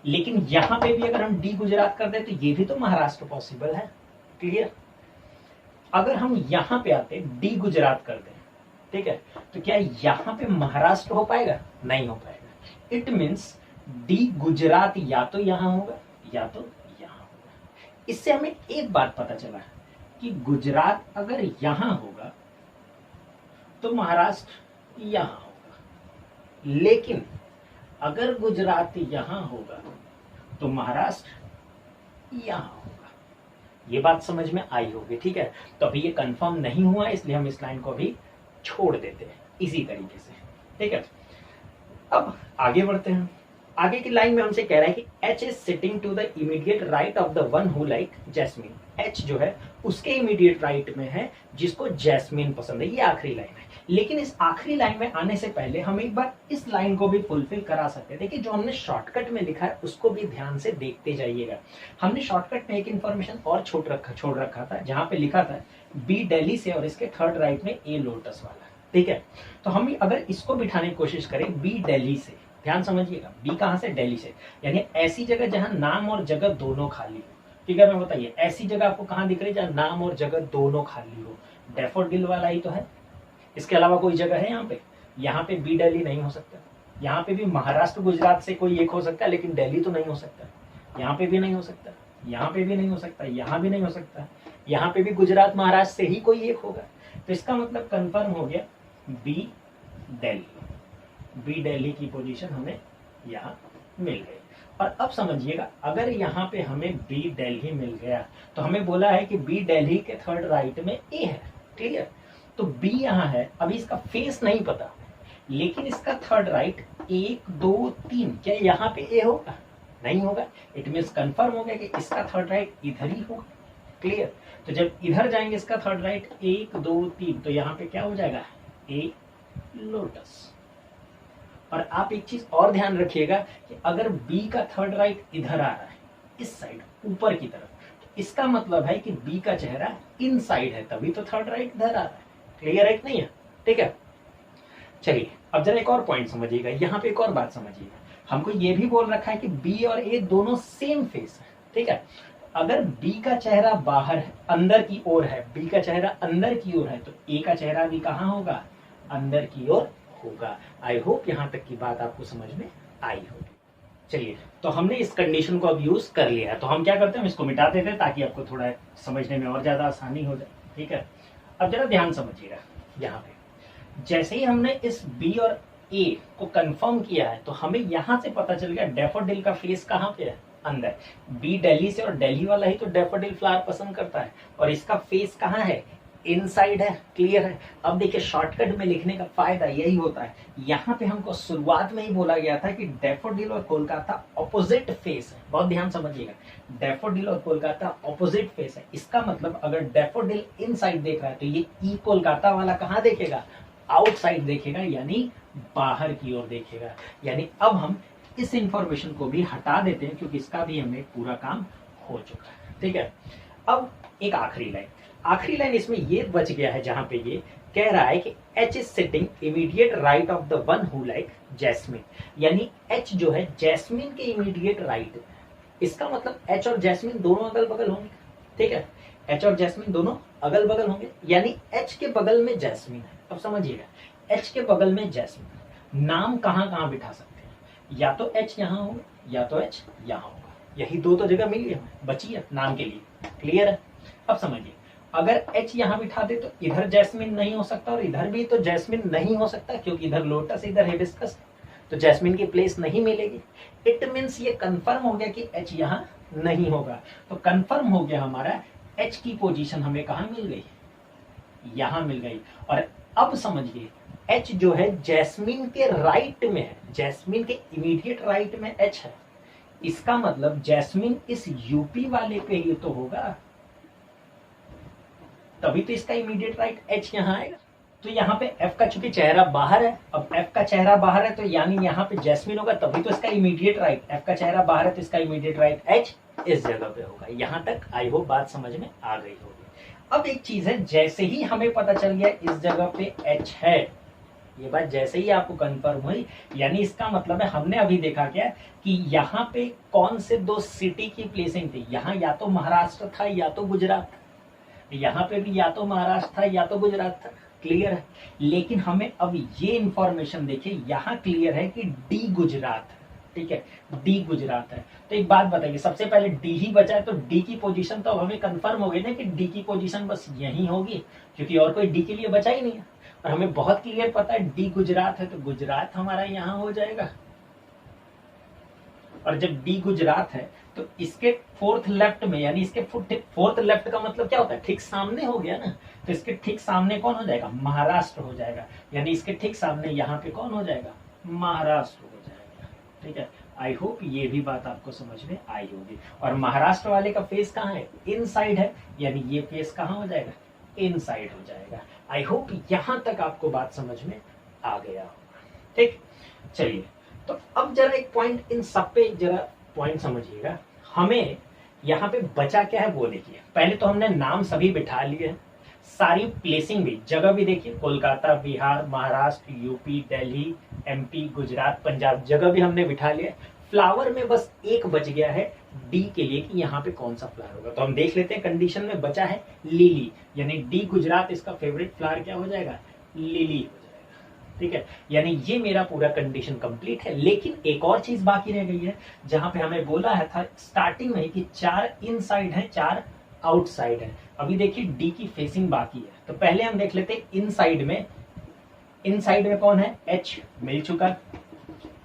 Speaker 1: लेकिन यहाँ पे भी अगर हम डी गुजरात कर दें तो ये भी तो महाराष्ट्र पॉसिबल है। क्लियर? अगर हम यहाँ पे आते डी गुजरात कर दें, ठीक है, तो क्या यहाँ पे महाराष्ट्र हो पाएगा? नहीं हो पाएगा। इट मीन्स डी गुजरात या तो यहाँ होगा या तो यहाँ होगा। इससे हमें एक बात पता चला कि गुजरात अगर यहाँ होगा तो महाराष्ट्र यहाँ होगा, लेकिन अगर गुजरात यहाँ होगा तो महाराष्ट्र यहाँ होगा। ये बात समझ में आई होगी, ठीक है। तो अभी ये कंफर्म नहीं हुआ, इसलिए हम इस लाइन को अभी छोड़ देते हैं इसी तरीके से, ठीक है। अब आगे बढ़ते हैं। आगे की लाइन में हमसे कह रहा है कि H is sitting to the immediate right of the one who like jasmine. H जो है उसके इमीडिएट राइट में है जिसको जैस्मिन पसंद है। ये आखिरी लाइन है, लेकिन इस आखिरी लाइन में आने से पहले हम एक बार इस लाइन को भी फुलफिल करा सकते हैं। देखिए, जो हमने शॉर्टकट में लिखा है उसको भी ध्यान से देखते जाइएगा। हमने शॉर्टकट में एक इन्फॉर्मेशन और छोड़ रखा था, जहां पे लिखा था बी दिल्ली से और इसके थर्ड राइट में ए लोटस वाला, ठीक है। तो हम अगर इसको बिठाने की कोशिश करें बी दिल्ली से, ध्यान समझिएगा, बी कहां से? दिल्ली से, यानी ऐसी जगह जहां नाम और जगह दोनों खाली हो। ठीक है, मैं बताइए ऐसी जगह आपको कहां दिख रही है जहां नाम और जगह दोनों खाली हो? डैफोडिल वाला ही तो है, इसके अलावा कोई जगह है यहाँ पे? यहाँ पे बी दिल्ली नहीं हो सकता। यहाँ पे भी महाराष्ट्र गुजरात से कोई एक हो सकता है, लेकिन दिल्ली तो नहीं हो सकता। यहाँ पे भी नहीं हो सकता, यहाँ पे भी नहीं हो सकता, यहाँ भी नहीं हो सकता। यहाँ पे भी गुजरात महाराष्ट्र से ही कोई एक होगा। तो इसका मतलब कंफर्म हो गया बी दिल्ली। बी दिल्ली की पोजीशन हमें यहाँ मिल गई। और अब समझिएगा, अगर यहाँ पे हमें बी दिल्ली मिल गया तो हमें बोला है कि बी दिल्ली के थर्ड राइट में ए है। क्लियर? तो बी यहाँ है, अभी इसका फेस नहीं पता, लेकिन इसका थर्ड राइट 1 2 3, क्या यहाँ पे ए होगा? नहीं होगा। इट मीन्स कंफर्म हो गया कि इसका थर्ड राइट इधर ही होगा। क्लियर? तो जब इधर जाएंगे इसका थर्ड राइट 1 2 3, तो यहाँ पे क्या हो जाएगा? A lotus. और आप एक चीज और ध्यान रखिएगा कि अगर बी का थर्ड राइट इधर आ रहा है, इस साइड ऊपर की तरफ, तो इसका मतलब है कि बी का चेहरा इन साइड है, तभी तो थर्ड राइट इधर आ रहा है। क्लियर है कि नहीं है? ठीक है। चलिए अब जरा एक और पॉइंट समझिएगा, यहाँ पे एक और बात समझिएगा। हमको ये भी बोल रखा है कि बी और ए दोनों सेम फेस है, ठीक है। अगर बी का चेहरा बाहर है, अंदर की ओर है, बी का चेहरा अंदर की ओर है, तो ए का चेहरा भी कहाँ होगा, अंदर की ओर होगा। आई होप यहाँ तक की बात आपको समझ में आई होगी। चलिए तो हमने इस कंडीशन को अब यूज कर लिया है, तो हम क्या करते हैं, हम इसको मिटा देते हैं ताकि आपको थोड़ा समझने में और ज्यादा आसानी हो जाए, ठीक है। अब जरा ध्यान समझिएगा, यहाँ पे जैसे ही हमने इस बी और ए को कंफर्म किया है, तो हमें यहां से पता चल गया डैफोडिल का फेस कहाँ पे है, अंदर। बी दिल्ली से, और दिल्ली वाला ही तो डैफोडिल फ्लावर पसंद करता है, और इसका फेस कहाँ है, इनसाइड है। क्लियर है। अब देखिए शॉर्टकट में लिखने का फायदा यही होता है, यहाँ पे हमको शुरुआत में ही बोला गया था कि डैफोडिल और कोलकाता ऑपोजिट फेस है। बहुत ध्यान समझिएगा, डैफोडिल और कोलकाता ऑपोजिट फेस है। इसका मतलब अगर डैफोडिल इनसाइड देख रहा है तो ये ई कोलकाता वाला कहाँ देखेगा, आउटसाइड देखेगा, यानी बाहर की ओर देखेगा। यानी अब हम इस इंफॉर्मेशन को भी हटा देते हैं क्योंकि इसका भी हमें पूरा काम हो चुका है, ठीक है। अब एक आखिरी लाइन इसमें ये बच गया है, जहां पे ये कह रहा है कि H is sitting immediate right of the one who like jasmine. यानी एच जो है जैस्मिन के इमीडिएट राइट। इसका मतलब एच और जैस्मिन दोनों अगल बगल होंगे, ठीक है। एच और जैस्मिन दोनों अगल बगल होंगे, यानी एच के बगल में जैस्मिन है। अब समझिएगा, एच के बगल में जैस्मिन, नाम कहाँ कहाँ बिठा सकते हैं, या तो एच यहाँ होगा या तो एच यहाँ होगा। यही दो तो जगह मिली है, बची है नाम के लिए। क्लियर है। अब समझिए, अगर एच यहाँ बिठा दे तो इधर जैस्मिन नहीं हो सकता और इधर भी तो जैस्मिन नहीं हो सकता, क्योंकि इधर लोटस इधर हिबिस्कस, तो जैस्मिन की प्लेस नहीं मिलेगी। इट मीन्स ये कंफर्म हो गया कि एच यहाँ नहीं होगा। तो कंफर्म हो गया हमारा एच की पोजीशन हमें कहाँ मिल गई, यहां मिल गई। और अब समझिए, एच जो है जैस्मिन के राइट में है, जैस्मिन के इमीडिएट राइट में एच है। इसका मतलब जैस्मिन इस यूपी वाले पे ही तो होगा, तभी तो इसका इमीडिएट राइट एच यहाँ आएगा। तो यहाँ पे एफ का चूंकि चेहरा बाहर है, अब एफ का चेहरा बाहर है तो यानी यहाँ पे जैस्मिन होगा, तभी तो इसका इमीडिएट राइट, एफ का चेहरा बाहर है तो इसका इमीडिएट राइट एच इस जगह पे होगा। यहाँ तक आई होप बात समझ में आ गई होगी। अब एक चीज है, जैसे ही हमें पता चल गया इस जगह पे एच है, ये बात जैसे ही आपको कंफर्म हुई, यानी इसका मतलब है हमने अभी देखा क्या कि यहाँ पे कौन से दो सिटी की प्लेसिंग थी, यहाँ या तो महाराष्ट्र था या तो गुजरात था, यहाँ पे भी या तो महाराष्ट्र था या तो गुजरात था। क्लियर है। लेकिन हमें अब ये इंफॉर्मेशन देखिए, यहाँ क्लियर है कि डी गुजरात है, ठीक है, डी गुजरात है। तो एक बात बताइए, सबसे पहले डी ही बचा है, तो डी की पोजीशन तो अब हमें कंफर्म हो गई ना कि डी की पोजीशन बस यही होगी, क्योंकि और कोई डी के लिए बचा ही नहीं है। और हमें बहुत क्लियर पता है डी गुजरात है, तो गुजरात हमारा यहाँ हो जाएगा। और जब डी गुजरात है तो इसके फोर्थ लेफ्ट में, यानी इसके फोर्थ लेफ्ट का मतलब क्या होता है, ठीक सामने हो गया ना, तो इसके ठीक सामने कौन हो जाएगा, महाराष्ट्र हो जाएगा। यानी इसके ठीक सामने यहाँ पे कौन हो जाएगा, महाराष्ट्र हो जाएगा। ठीक है, आई होप ये भी बात आपको समझ में आई होगी। और महाराष्ट्र वाले का फेस कहाँ है, इनसाइड है, यानी ये फेस कहाँ हो जाएगा, इनसाइड हो जाएगा। आई होप यहाँ तक आपको बात समझ में आ गया होगा। ठीक, चलिए तो अब जरा एक पॉइंट, इन सब पे जरा पॉइंट समझिएगा। हमें यहाँ पे बचा क्या है वो देखिए। पहले तो हमने नाम सभी बिठा लिए हैं, सारी प्लेसिंग भी, जगह भी देखिए, कोलकाता, बिहार, महाराष्ट्र, यूपी, दिल्ली, एमपी, गुजरात, पंजाब, जगह भी हमने बिठा लिया। फ्लावर में बस एक बच गया है डी के लिए कि यहाँ पे कौन सा फ्लावर होगा। तो हम देख लेते हैं, कंडीशन में बचा है लिली, यानी डी गुजरात इसका फेवरेट फ्लावर क्या हो जाएगा, लिली हो जाएगा। ठीक है, यानी ये मेरा पूरा कंडीशन कंप्लीट है। लेकिन एक और चीज बाकी रह गई है, जहां पे हमें बोला है था स्टार्टिंग में कि 4 इनसाइड है 4 आउटसाइड है। अभी देखिए डी की फेसिंग बाकी है, तो पहले हम देख लेते हैं इनसाइड में। इनसाइड में कौन है, एच मिल चुका,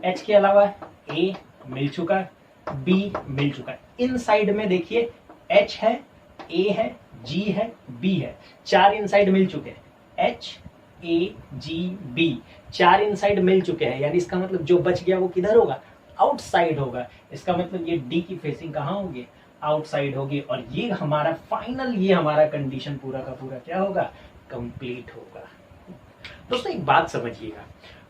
Speaker 1: एच के अलावा ए मिल चुका, बी मिल चुका। इनसाइड में देखिए एच है, ए है, जी है, बी है, 4 इनसाइड मिल चुके हैं। एच, ए, जी, बी, 4 इनसाइड मिल चुके हैं, यानी इसका मतलब जो बच गया वो किधर होगा, आउटसाइड होगा। इसका मतलब ये डी की फेसिंग कहाँ होगी, आउटसाइड होगी। और ये हमारा फाइनल, ये हमारा कंडीशन पूरा का पूरा क्या होगा, कंप्लीट होगा। दोस्तों एक बात समझिएगा,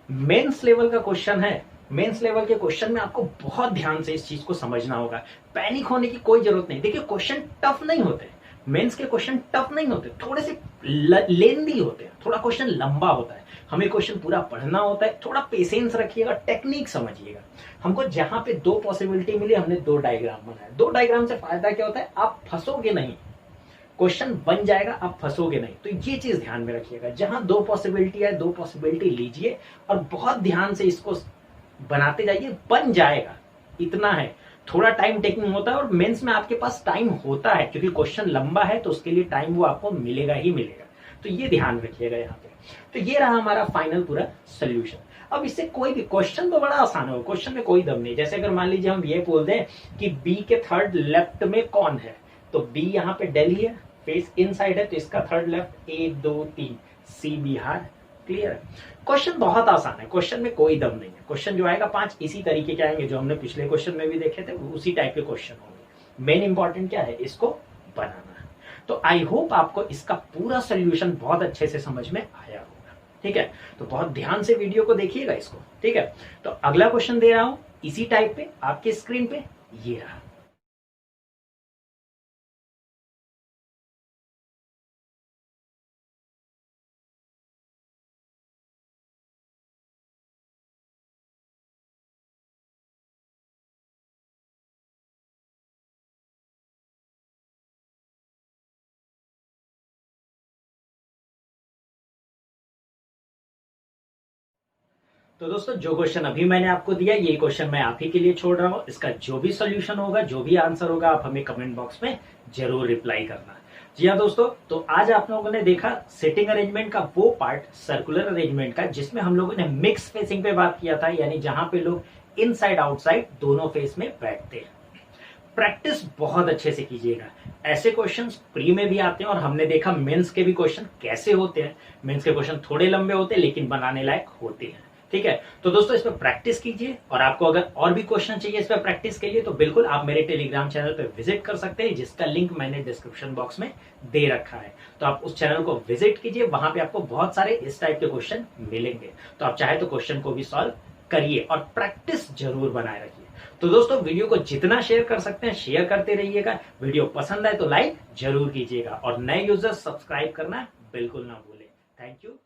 Speaker 1: मेंस लेवल का क्वेश्चन है, मेंस लेवल के क्वेश्चन में आपको बहुत ध्यान से इस चीज को समझना होगा। पैनिक होने की कोई जरूरत नहीं। देखिए क्वेश्चन टफ नहीं होते, मेंस के क्वेश्चन टफ नहीं होते, थोड़े से लेंदी होते हैं, थोड़ा क्वेश्चन लंबा होता है, हमें क्वेश्चन पूरा पढ़ना होता है, थोड़ा पेशेंस रखिएगा, टेक्निक समझिएगा। हमको जहां पे दो पॉसिबिलिटी मिली हमने दो डायग्राम बनाए। दो डायग्राम से फायदा क्या होता है, आप फंसोगे नहीं, क्वेश्चन बन जाएगा, आप फंसोगे नहीं। तो ये चीज ध्यान में रखिएगा, जहां दो पॉसिबिलिटी है दो पॉसिबिलिटी लीजिए और बहुत ध्यान से इसको बनाते जाइए, बन जाएगा, इतना है। थोड़ा टाइम टेकिंग होता है और मेंस में आपके पास टाइम होता है क्योंकि क्वेश्चन लंबा है, तो उसके लिए टाइम वो आपको मिलेगा ही मिलेगा। तो ये ध्यान रखिएगा यहाँ पे। तो ये रहा हमारा फाइनल पूरा सोल्यूशन। अब इससे कोई भी क्वेश्चन तो बड़ा आसान होगा, क्वेश्चन में कोई दम नहीं। जैसे अगर मान लीजिए हम ये बोल दें कि बी के थर्ड लेफ्ट में कौन है, तो बी यहाँ पे दिल्ली है, फेस इन साइड है, तो इसका थर्ड लेफ्ट 1 2 3 सी बिहार। क्लियर है, क्वेश्चन बहुत आसान है, क्वेश्चन में कोई दम नहीं है। क्वेश्चन जो आएगा 5 इसी तरीके के आएंगे जो हमने पिछले क्वेश्चन में भी देखे थे, उसी टाइप के क्वेश्चन होंगे। मेन इंपॉर्टेंट क्या है, इसको बनाना है। तो आई होप आपको इसका पूरा सोल्यूशन बहुत अच्छे से समझ में आया होगा। ठीक है, तो बहुत ध्यान से वीडियो को देखिएगा इसको। ठीक है, तो अगला क्वेश्चन दे रहा हूं इसी टाइप पे आपके स्क्रीन पे, ये रहा। तो दोस्तों जो क्वेश्चन अभी मैंने आपको दिया, ये क्वेश्चन मैं आप ही के लिए छोड़ रहा हूं। इसका जो भी सोल्यूशन होगा, जो भी आंसर होगा, आप हमें कमेंट बॉक्स में जरूर रिप्लाई करना। जी हाँ दोस्तों, तो आज आप लोगों ने देखा सेटिंग अरेंजमेंट का वो पार्ट, सर्कुलर अरेंजमेंट का, जिसमें हम लोगों ने मिक्स फेसिंग पे बात किया था, यानी जहां पे लोग इनसाइड आउटसाइड दोनों फेस में बैठते हैं। प्रैक्टिस बहुत अच्छे से कीजिएगा, ऐसे क्वेश्चंस प्री में भी आते हैं और हमने देखा मेंस के भी क्वेश्चन कैसे होते हैं। मेंस के क्वेश्चन थोड़े लंबे होते हैं लेकिन बनाने लायक होते हैं। ठीक है, तो दोस्तों इस पर प्रैक्टिस कीजिए, और आपको अगर और भी क्वेश्चन चाहिए इस पर प्रैक्टिस के लिए तो बिल्कुल आप मेरे टेलीग्राम चैनल पर विजिट कर सकते हैं, जिसका लिंक मैंने डिस्क्रिप्शन बॉक्स में दे रखा है। तो आप उस चैनल को विजिट कीजिए, वहां पे आपको बहुत सारे इस टाइप के क्वेश्चन मिलेंगे। तो आप चाहे तो क्वेश्चन को भी सॉल्व करिए और प्रैक्टिस जरूर बनाए रखिए। तो दोस्तों वीडियो को जितना शेयर कर सकते हैं शेयर करते रहिएगा, वीडियो पसंद आए तो लाइक जरूर कीजिएगा, और नए यूजर्स सब्सक्राइब करना बिल्कुल ना भूलें। Thank you.